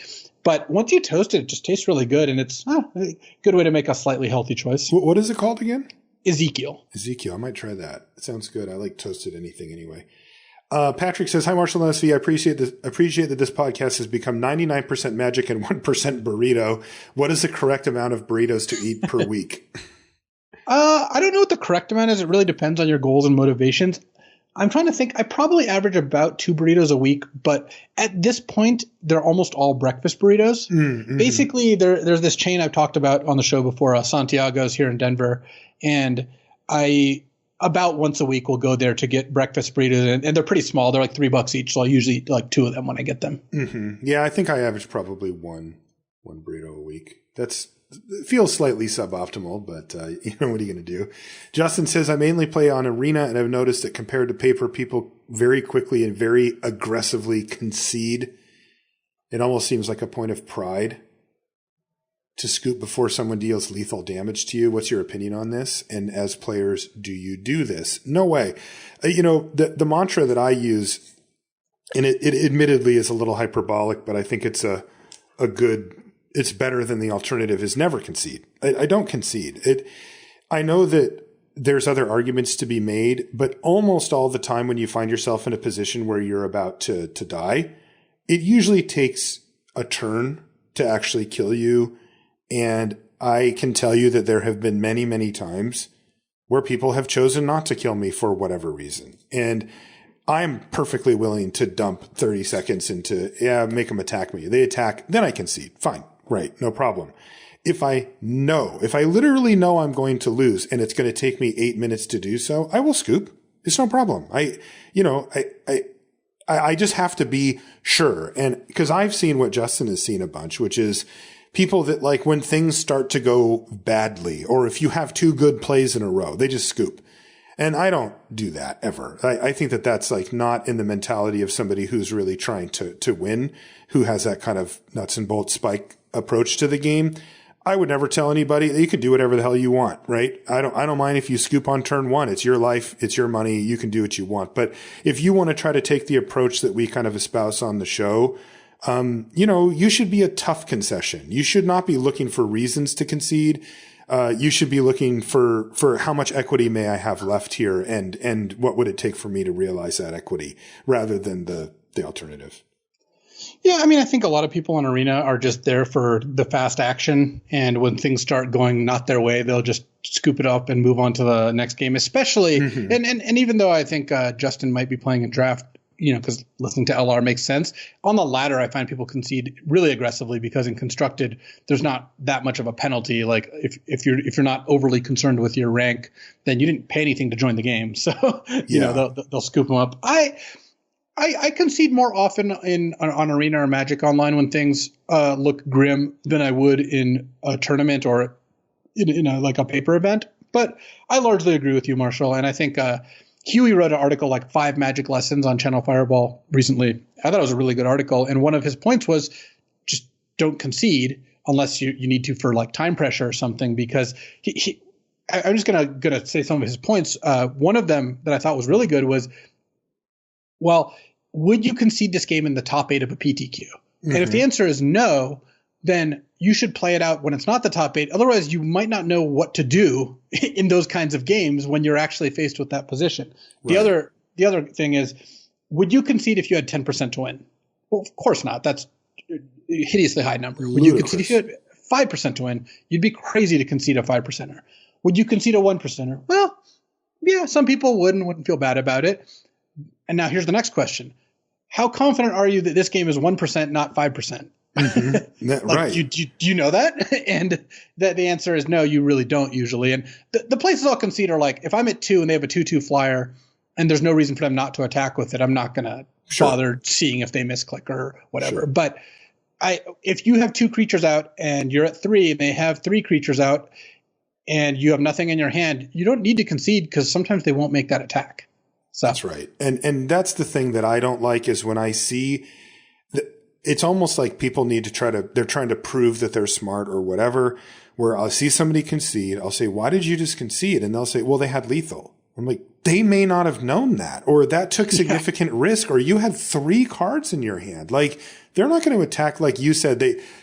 But once you toast it, it just tastes really good. And it's a good way to make a slightly healthy choice.
What is it called again?
Ezekiel.
I might try that. It sounds good. I like toasted anything anyway. Patrick says, hi, Marshall and SV. I appreciate that this podcast has become 99% magic and 1% burrito. What is the correct amount of burritos to eat per week?
I don't know what the correct amount is. It really depends on your goals and motivations. I'm trying to think. I probably average about 2 burritos a week, but at this point, they're almost all breakfast burritos. Basically, there's this chain I've talked about on the show before, Santiago's here in Denver, and about once a week, we'll go there to get breakfast burritos, and they're pretty small. They're like $3 each, so I'll usually eat like 2 of them when I get them.
Yeah, I think I average probably one burrito a week. It feels slightly suboptimal, but you know, what are you going to do? Justin says, I mainly play on Arena, and I've noticed that compared to paper, people very quickly and very aggressively concede. It almost seems like a point of pride to scoop before someone deals lethal damage to you. What's your opinion on this? And as players, do you do this? No way. You know, the mantra that I use, and it admittedly is a little hyperbolic, but I think it's it's better than the alternative, is never concede. I don't concede. I know that there's other arguments to be made, but almost all the time when you find yourself in a position where you're about to die, it usually takes a turn to actually kill you. And I can tell you that there have been many, many times where people have chosen not to kill me for whatever reason. And I'm perfectly willing to dump 30 seconds into, make them attack me. They attack, then I concede. Fine. Right. No problem. If I literally know I'm going to lose and it's going to take me 8 minutes to do so, I will scoop. It's no problem. I just have to be sure. And because I've seen what Justin has seen a bunch, which is people that like when things start to go badly, or if you have 2 good plays in a row, they just scoop. And I don't do that ever. I think that that's like not in the mentality of somebody who's really trying to win, who has that kind of nuts and bolts spike approach to the game. I would never tell anybody that you can do whatever the hell you want, right? I don't mind if you scoop on turn 1. It's your life. It's your money. You can do what you want. But if you want to try to take the approach that we kind of espouse on the show, you should be a tough concession. You should not be looking for reasons to concede. You should be looking for how much equity may I have left here, and what would it take for me to realize that equity, rather than the alternative.
Yeah, I mean, I think a lot of people on Arena are just there for the fast action, and when things start going not their way, they'll just scoop it up and move on to the next game. Especially, and even though I think Justin might be playing a draft, because listening to LR makes sense. On the ladder, I find people concede really aggressively because in constructed, there's not that much of a penalty. Like if you're not overly concerned with your rank, then you didn't pay anything to join the game. So they'll scoop them up. I concede more often on Arena or Magic Online when things look grim than I would in a tournament or in a like a paper event. But I largely agree with you, Marshall. And I think Huey wrote an article like 5 Magic Lessons on Channel Fireball recently. I thought it was a really good article. And one of his points was just don't concede unless you need to for like time pressure or something, because I'm just gonna say some of his points. One of them that I thought was really good was, well, would you concede this game in the top 8 of a PTQ? Mm-hmm. And if the answer is no, then you should play it out when it's not the top 8. Otherwise, you might not know what to do in those kinds of games when you're actually faced with that position. Right. The other thing is, would you concede if you had 10% to win? Well, of course not. That's a hideously high number. Would you concede if you had 5% to win? You'd be crazy to concede a 5%er. Would you concede a 1%er? Well, yeah, some people wouldn't feel bad about it. And now here's the next question. How confident are you that this game is 1%, not 5%? Mm-hmm. Like, right. Do you know that? And the answer is no, you really don't usually. And the places I'll concede are like, if I'm at 2 and they have a 2/2 flyer and there's no reason for them not to attack with it, I'm not going to bother seeing if they misclick or whatever. Sure. But if you have 2 creatures out and you're at 3 and they have 3 creatures out and you have nothing in your hand, you don't need to concede because sometimes they won't make that attack. So.
That's right. And that's the thing that I don't like is when I see it's almost like people need to they're trying to prove that they're smart or whatever, where I'll see somebody concede. I'll say, why did you just concede? And they'll say, well, they had lethal. I'm like, they may not have known that, or that took significant risk, or you had 3 cards in your hand. Like, they're not going to attack. Like you said,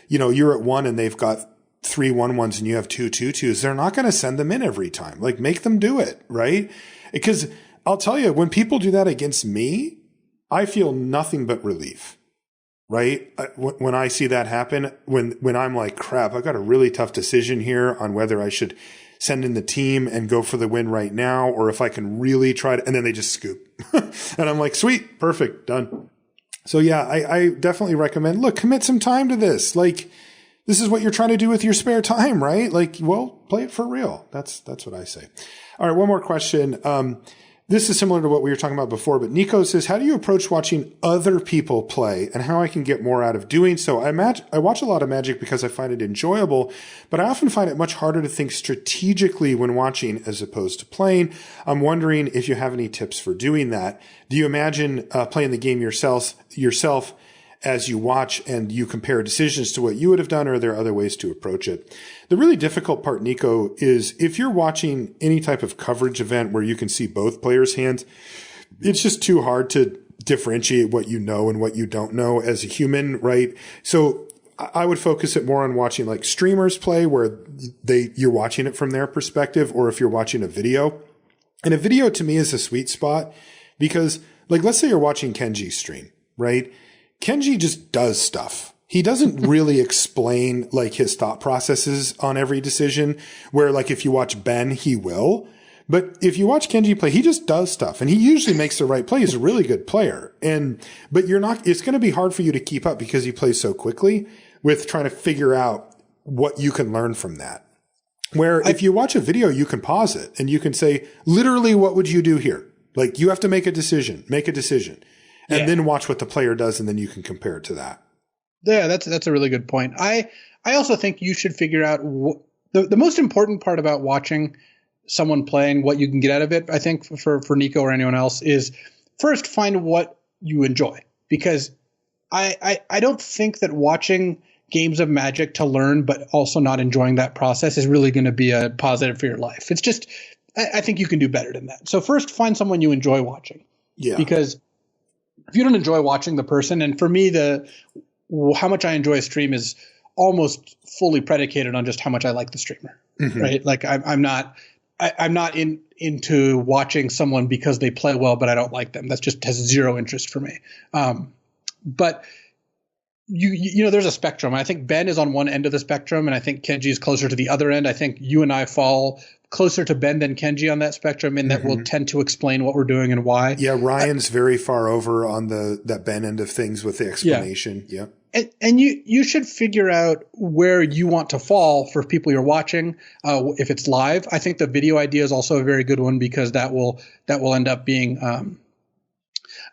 you're at 1 and they've got 3 1/1s and you have 2 2/2s. They're not going to send them in every time. Like, make them do it. Right. Because I'll tell you, when people do that against me, I feel nothing but relief. Right? When I see that happen, when I'm like, crap, I've got a really tough decision here on whether I should send in the team and go for the win right now, or if I can really try to, and then they just scoop. And I'm like, sweet, perfect, done. So yeah, I definitely recommend, look, commit some time to this. Like, this is what you're trying to do with your spare time, right? Like, well, play it for real. That's what I say. All right, one more question. This is similar to what we were talking about before, but Nico says, how do you approach watching other people play and how I can get more out of doing so? I watch a lot of Magic because I find it enjoyable, but I often find it much harder to think strategically when watching as opposed to playing. I'm wondering if you have any tips for doing that. Do you imagine playing the game yourself as you watch and you compare decisions to what you would have done, or are there other ways to approach it? The really difficult part, Nico, is if you're watching any type of coverage event where you can see both players' hands, it's just too hard to differentiate what you know and what you don't know as a human, right? So I would focus it more on watching like streamers play where you're watching it from their perspective, or if you're watching a video. And a video to me is a sweet spot because, like, let's say you're watching Kenji stream, right? Kenji just does stuff. He doesn't really explain like his thought processes on every decision, where like if you watch Ben, he will. But if you watch Kenji play, he just does stuff and he usually makes the right play. He's a really good player. But it's going to be hard for you to keep up because he plays so quickly with trying to figure out what you can learn from that. Where if you watch a video, you can pause it and you can say, literally, what would you do here? Like, you have to make a decision. And then watch what the player does, and then you can compare it to that.
Yeah, that's a really good point. I also think you should figure out the most important part about watching someone playing, what you can get out of it, I think, for Nico or anyone else, is first find what you enjoy. Because I don't think that watching games of Magic to learn but also not enjoying that process is really going to be a positive for your life. It's just, I think you can do better than that. So first, find someone you enjoy watching. Yeah. Because if you don't enjoy watching the person, and for me, how much I enjoy a stream is almost fully predicated on just how much I like the streamer, right? Like I'm not into watching someone because they play well, but I don't like them. That just has zero interest for me. But you know, there's a spectrum. I think Ben is on one end of the spectrum, and I think Kenji is closer to the other end. I think you and I fall closer to Ben than Kenji on that spectrum, in that we'll tend to explain what we're doing and why. Yeah,
Ryan's very far over on that Ben end of things with the explanation. Yeah.
And you should figure out where you want to fall for people you're watching. If it's live, I think the video idea is also a very good one, because that will end up being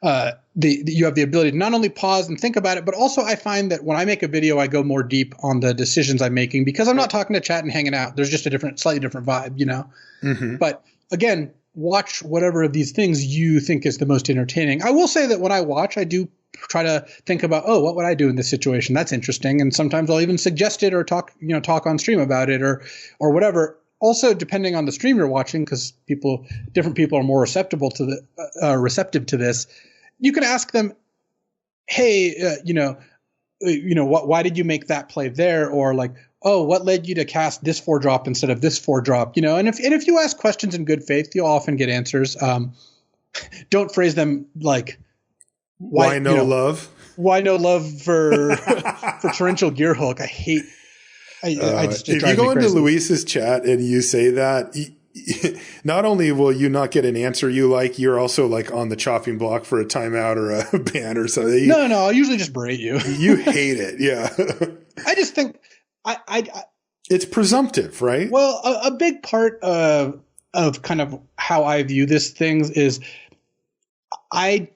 you have the ability to not only pause and think about it, but also I find that when I make a video, I go more deep on the decisions I'm making because I'm not talking to chat and hanging out. There's just a slightly different vibe, you know? Mm-hmm. But again, watch whatever of these things you think is the most entertaining. I will say that when I watch, I do try to think about, oh, what would I do in this situation? That's interesting. And sometimes I'll even suggest it or talk on stream about it or whatever. Also, depending on the stream you're watching, because different people are more receptive to this, you can ask them, hey, why did you make that play there? Or like, oh, what led you to cast this 4-drop instead of this 4-drop? You know, and if you ask questions in good faith, you'll often get answers. Don't phrase them like,
why no love?
Why no love for torrential gear hook? I hate. If you go into Luis's
chat and you say that, not only will you not get an answer you like, you're also like on the chopping block for a timeout or a ban or something.
No, I'll usually just berate you.
You hate it, yeah.
I just think
it's presumptive, right?
Well, a big part of kind of how I view this things is I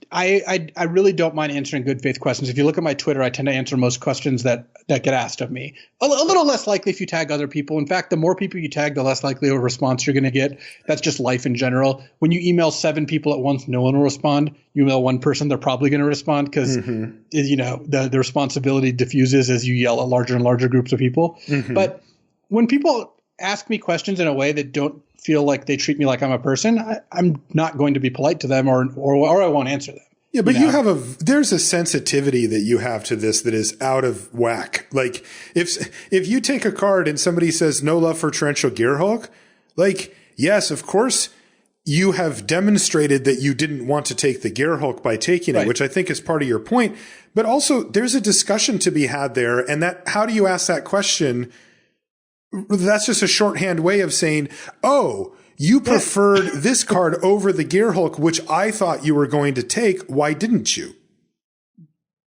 really don't mind answering good faith questions. If you look at my Twitter, I tend to answer most questions that get asked of me. A little less likely if you tag other people. In fact, the more people you tag, the less likely of a response you're going to get. That's just life in general. When you email 7 people at once, no one will respond. You email one person, they're probably going to respond because the responsibility diffuses as you yell at larger and larger groups of people. Mm-hmm. But when people ask me questions in a way that don't feel like they treat me like I'm a person, I'm not going to be polite to them or I won't answer them.
Yeah, but there's a sensitivity that you have to this that is out of whack. Like if you take a card and somebody says no love for torrential Gearhulk, like, yes, of course you have demonstrated that you didn't want to take the Gearhulk by taking it, which I think is part of your point. But also there's a discussion to be had there. And how do you ask that question? That's just a shorthand way of saying, oh, you preferred this card over the Gearhulk, which I thought you were going to take. Why didn't you?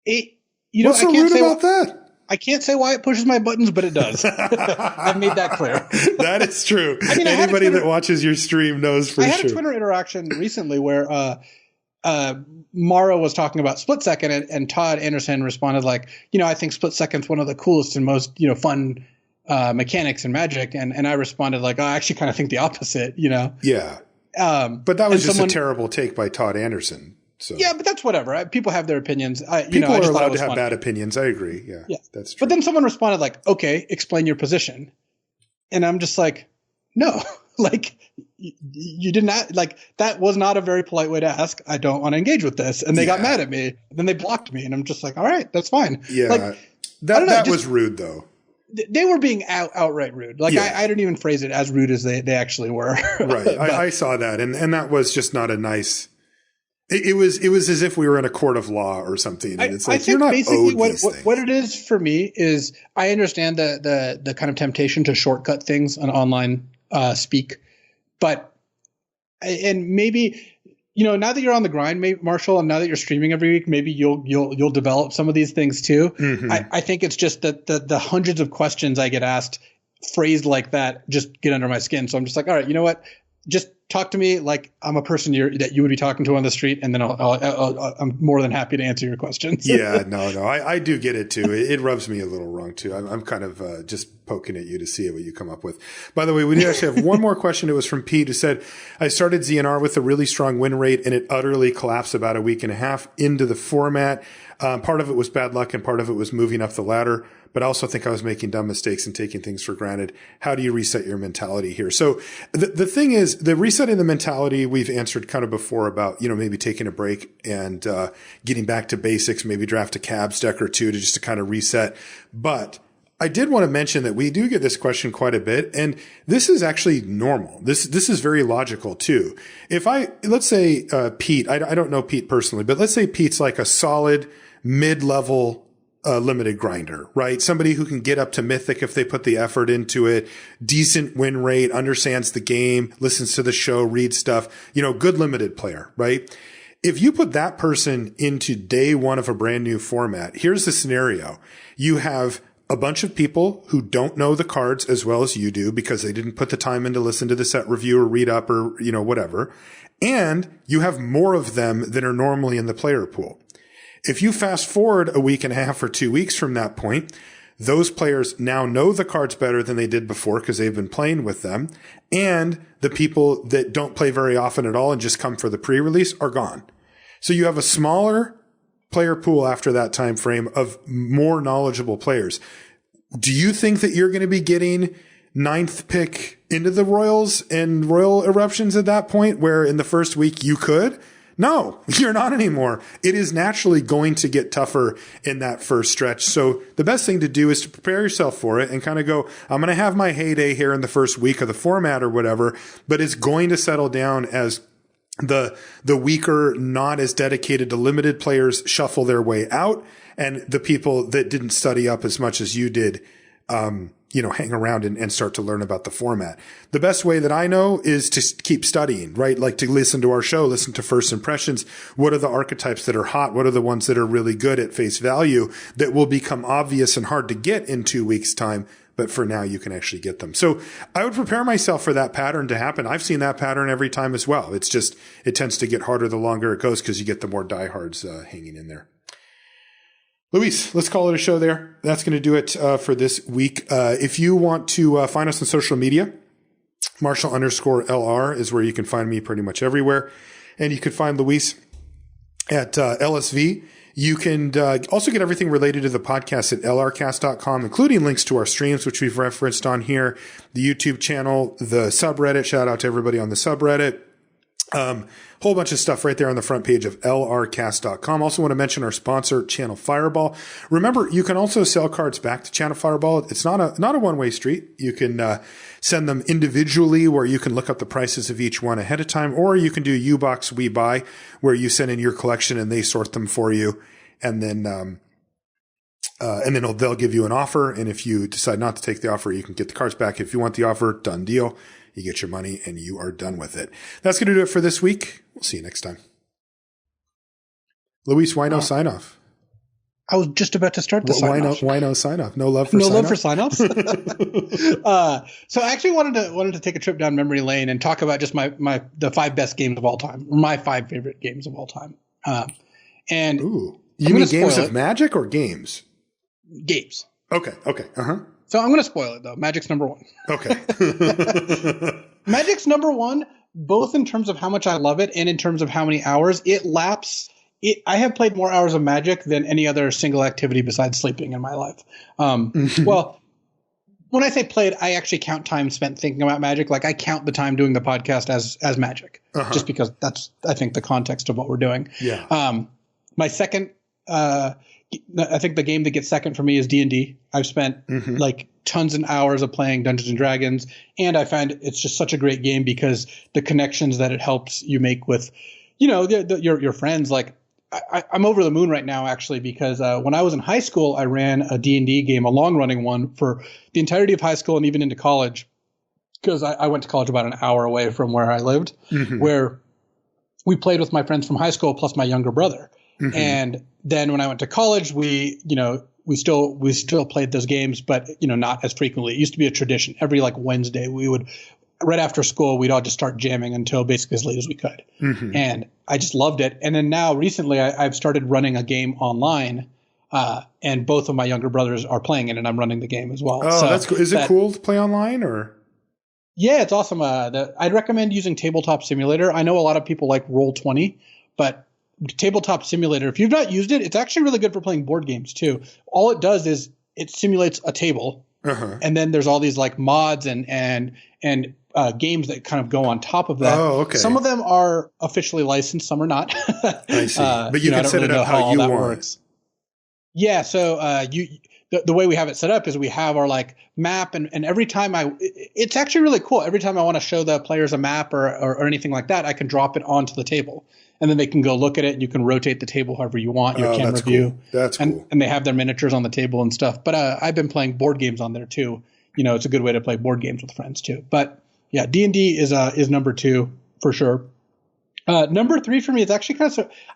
What's so rude about that?
I can't say why it pushes my buttons, but it does. I've made that clear.
That is true. Anybody that watches your stream knows for sure.
I had a Twitter interaction recently where Mara was talking about split second and Todd Anderson responded like, I think split second's one of the coolest and most, fun mechanics in Magic, and I responded like, I actually kind of think the opposite,
Yeah. But that was just a terrible take by Todd Anderson. So
yeah, but that's whatever. People have their opinions.
People are allowed to have bad opinions. I agree. Yeah, that's true.
But then someone responded like, okay, explain your position. And I'm just like, no, like you did not, like that was not a very polite way to ask. I don't want to engage with this. And they got mad at me. And then they blocked me. And I'm just like, all right, that's fine.
Yeah. Like, that was rude though.
They were being outright rude. Like I didn't even phrase it as rude as they actually were.
Right. I saw that. And that was just not a nice, it was as if we were in a court of law or something. And it's like, you're not basically
what it is for me is I understand the kind of temptation to shortcut things on online speak, but, and maybe, now that you're on the grind, Marshall, and now that you're streaming every week, maybe you'll develop some of these things too. Mm-hmm. I think it's just that the hundreds of questions I get asked phrased like that just get under my skin. So I'm just like, all right, you know what? Just talk to me like I'm a person that you would be talking to on the street, and then I'm more than happy to answer your questions.
Yeah, no, I do get it too. It rubs me a little wrong too. I'm kind of just poking at you to see what you come up with. By the way, we actually have one more question. It was from Pete, who said, I started ZNR with a really strong win rate, and it utterly collapsed about a week and a half into the format. Part of it was bad luck, and part of it was moving up the ladder. But I also think I was making dumb mistakes and taking things for granted. How do you reset your mentality here? So the thing is, the resetting the mentality we've answered kind of before about, maybe taking a break and getting back to basics, maybe draft a cabs deck or two to kind of reset. But I did want to mention that we do get this question quite a bit, and this is actually normal. This is very logical too. Let's say Pete, I don't know Pete personally, but let's say Pete's like a solid mid-level limited grinder, right? Somebody who can get up to mythic if they put the effort into it, decent win rate, understands the game, listens to the show, reads stuff, good limited player, right? If you put that person into day one of a brand new format, here's the scenario. You have a bunch of people who don't know the cards as well as you do because they didn't put the time in to listen to the set review or read up or, whatever. and you have more of them than are normally in the player pool. If you fast forward a week and a half or 2 weeks from that point, those players now know the cards better than they did before because they've been playing with them. And the people that don't play very often at all and just come for the pre-release are gone. So you have a smaller player pool after that time frame of more knowledgeable players. Do you think that you're going to be getting 9th pick into the Royals and Royal Eruptions at that point, where in the first week you could? No, you're not anymore. It is naturally going to get tougher in that first stretch. So the best thing to do is to prepare yourself for it and kind of go, I'm going to have my heyday here in the first week of the format or whatever, but it's going to settle down as the weaker, not as dedicated to limited players shuffle their way out, and the people that didn't study up as much as you did, hang around and start to learn about the format. The best way that I know is to keep studying, right? Like to listen to our show, listen to First Impressions. What are the archetypes that are hot? What are the ones that are really good at face value that will become obvious and hard to get in 2 weeks' time? But for now, you can actually get them. So I would prepare myself for that pattern to happen. I've seen that pattern every time as well. It's just, it tends to get harder the longer it goes because you get the more diehards hanging in there. Luis, let's call it a show there. That's going to do it for this week. If you want to find us on social media, Marshall_LR is where you can find me pretty much everywhere. And you can find Luis at LSV. You can also get everything related to the podcast at lrcast.com, including links to our streams, which we've referenced on here, the YouTube channel, the subreddit. Shout out to everybody on the subreddit. Whole bunch of stuff right there on the front page of lrcast.com. Also want to mention our sponsor, Channel Fireball. Remember, you can also sell cards back to Channel Fireball. It's not a one-way street. You can send them individually, where you can look up the prices of each one ahead of time, or you can do U-Box We Buy, where you send in your collection and they sort them for you, and then they'll give you an offer. And if you decide not to take the offer, you can get the cards back. If you want the offer, done deal. You get your money and you are done with it. That's going to do it for this week. We'll see you next time. Luis, why no sign off?
I was just about to start the sign off.
Why no sign off? No love for sign off? No love for sign offs?
So I actually wanted to take a trip down memory lane and talk about just the 5 best games of all time, or my 5 favorite games of all time.
You mean games of Magic or games?
Games.
Okay. Uh-huh.
So I'm going to spoil it, though. Magic's number 1.
Okay.
Magic's number 1, both in terms of how much I love it and in terms of how many hours it laps. I have played more hours of Magic than any other single activity besides sleeping in my life. Well, when I say played, I actually count time spent thinking about Magic. Like I count the time doing the podcast as Magic, just because that's, I think, the context of what we're doing.
Yeah.
My second, I think the game that gets second for me is D&D. I've spent like tons of hours of playing Dungeons and Dragons, and I find it's just such a great game because the connections that it helps you make with, your friends. Like I'm over the moon right now, actually, because when I was in high school, I ran a D&D game, a long running one for the entirety of high school and even into college, because I went to college about an hour away from where I lived, where we played with my friends from high school plus my younger brother. And then when I went to college, we still played those games, but not as frequently. It used to be a tradition. Every like Wednesday, we would, right after school, we'd all just start jamming until basically as late as we could. And I just loved it. And then now recently I've started running a game online, and both of my younger brothers are playing it, and I'm running the game as well.
Oh, so that's cool. Is it cool to play online or?
Yeah, it's awesome. I'd recommend using Tabletop Simulator. I know a lot of people like Roll20, but Tabletop Simulator, if you've not used it, it's actually really good for playing board games too. All it does is it simulates a table, and then there's all these like mods and games that kind of go on top of that.
Oh, okay.
Some of them are officially licensed, some are not.
I see. But you can set it up how you want. Works.
Yeah. So the way we have it set up is we have our like map, and every time it's actually really cool. Every time I want to show the players a map or anything like that, I can drop it onto the table. And then they can go look at it, and you can rotate the table however you want, your camera view.
Cool. That's cool.
And they have their miniatures on the table and stuff. But I've been playing board games on there too. It's a good way to play board games with friends too. But yeah, D&D is number 2 for sure. Number 3 for me is actually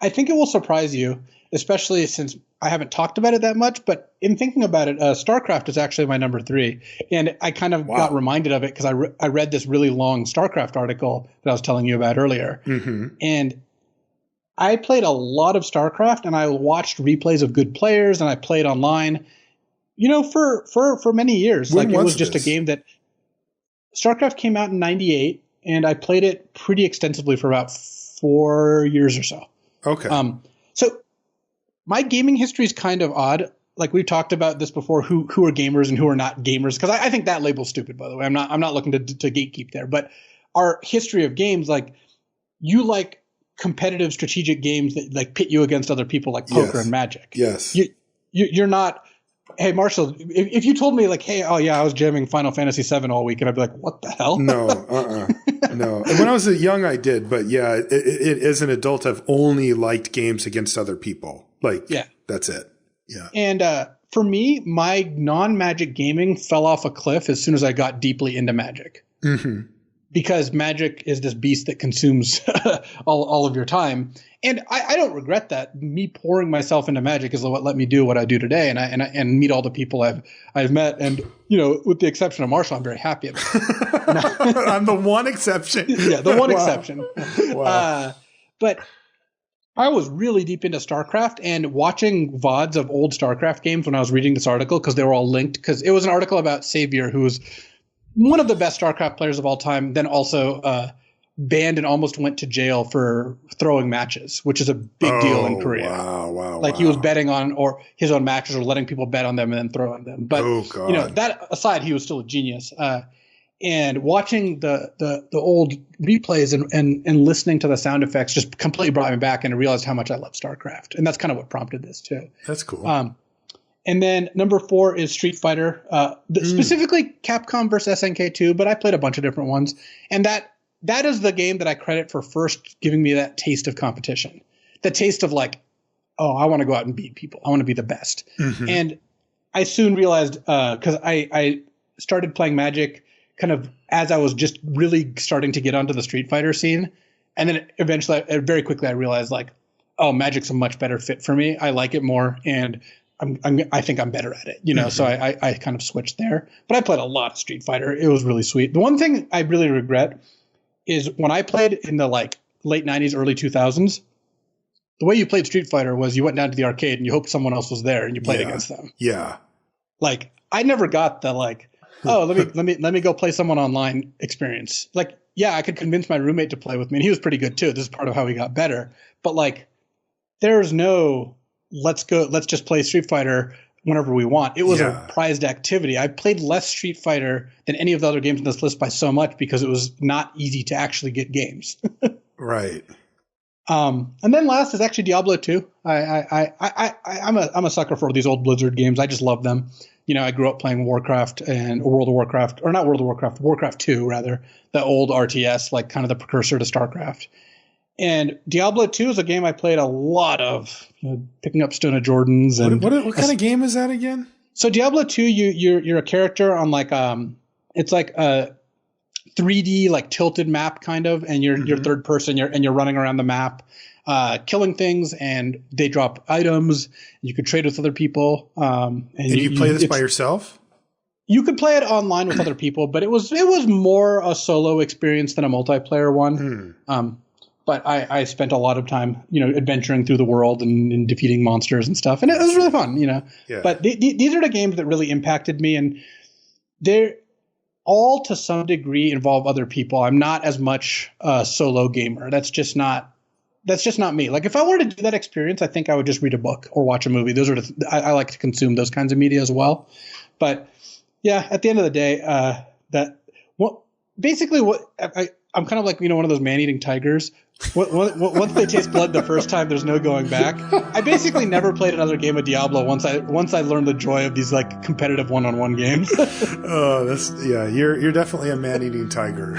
I think it will surprise you. especially since I haven't talked about it that much, but in thinking about it, StarCraft is actually my number 3. And I kind of got reminded of it because I read this really long StarCraft article that I was telling you about earlier. And I played a lot of StarCraft, and I watched replays of good players, and I played online, for many years.
When
it was just a game that StarCraft came out in 98, and I played it pretty extensively for about 4 years or so.
Okay.
So my gaming history is kind of odd. Like we've talked about this before, who are gamers and who are not gamers. Because I think that label's stupid, by the way. I'm not looking to gatekeep there. But our history of games, like you like competitive strategic games that like pit you against other people, like poker and Magic.
Yes.
You're not. Hey, Marshall, if you told me like, hey, oh yeah, I was jamming Final Fantasy VII all week, and I'd be like, what the hell?
No, no. And when I was young, I did, but yeah, as an adult, I've only liked games against other people. That's it. Yeah. And
for me, my non-Magic gaming fell off a cliff as soon as I got deeply into Magic. Because Magic is this beast that consumes all of your time. And I don't regret that. Me pouring myself into Magic is what let me do what I do today, and meet all the people I've met. And with the exception of Marshall, I'm very happy about it.
I'm the one exception.
Yeah, the one exception.
Wow.
But I was really deep into StarCraft, and watching VODs of old StarCraft games when I was reading this article, because they were all linked, because it was an article about Savior, who was one of the best StarCraft players of all time, then also banned and almost went to jail for throwing matches, which is a big deal in Korea.
Wow.
He was betting on or his own matches or letting people bet on them and then throwing them. But that aside, he was still a genius. And watching the old replays and listening to the sound effects just completely brought me back, and I realized how much I love StarCraft. And that's kind of what prompted this too.
That's cool.
And then number 4 is Street Fighter, specifically Capcom versus SNK 2, but I played a bunch of different ones. And that is the game that I credit for first giving me that taste of competition, the taste of like, oh, I want to go out and beat people. I want to be the best. And I soon realized, because I started playing Magic kind of as I was just really starting to get onto the Street Fighter scene. And then eventually, very quickly, I realized like, oh, Magic's a much better fit for me. I like it more, and I think I'm better at it, so I kind of switched there. But I played a lot of Street Fighter. It was really sweet. The one thing I really regret is when I played in the late 90s, early 2000s, the way you played Street Fighter was you went down to the arcade and you hoped someone else was there and you played against them.
Yeah.
Like I never got the let me go play someone online experience. Like, yeah, I could convince my roommate to play with me, and he was pretty good too. This is part of how we got better. But like there's no let's just play Street Fighter whenever we want. It was a prized activity. I played less Street Fighter than any of the other games in this list by so much because it was not easy to actually get games.
Right.
And then last is actually Diablo 2. I'm a sucker for these old Blizzard games. I just love them. I grew up playing Warcraft and World of Warcraft, or not World of Warcraft, Warcraft 2 rather, the old RTS, like kind of the precursor to StarCraft. And Diablo 2 is a game I played a lot of, picking up Stone of Jordans. And
what kind of game is that again?
So Diablo 2, you're a character on like it's like a 3D like tilted map kind of, and you're third person. You're running around the map, killing things, and they drop items. You could trade with other people. And
you play this by yourself?
You could play it online with other people, but it was more a solo experience than a multiplayer one. But I spent a lot of time, adventuring through the world and defeating monsters and stuff. And it was really fun, Yeah. But these are the games that really impacted me. And they're all, to some degree, involve other people. I'm not as much a solo gamer. That's just not me. Like, if I wanted to do that experience, I think I would just read a book or watch a movie. I like to consume those kinds of media as well. But, yeah, at the end of the day, I'm kind of like, one of those man-eating tigers. Once they taste blood the first time, there's no going back. I basically never played another game of Diablo once I learned the joy of these like competitive one-on-one games.
Oh, you're definitely a man-eating tiger.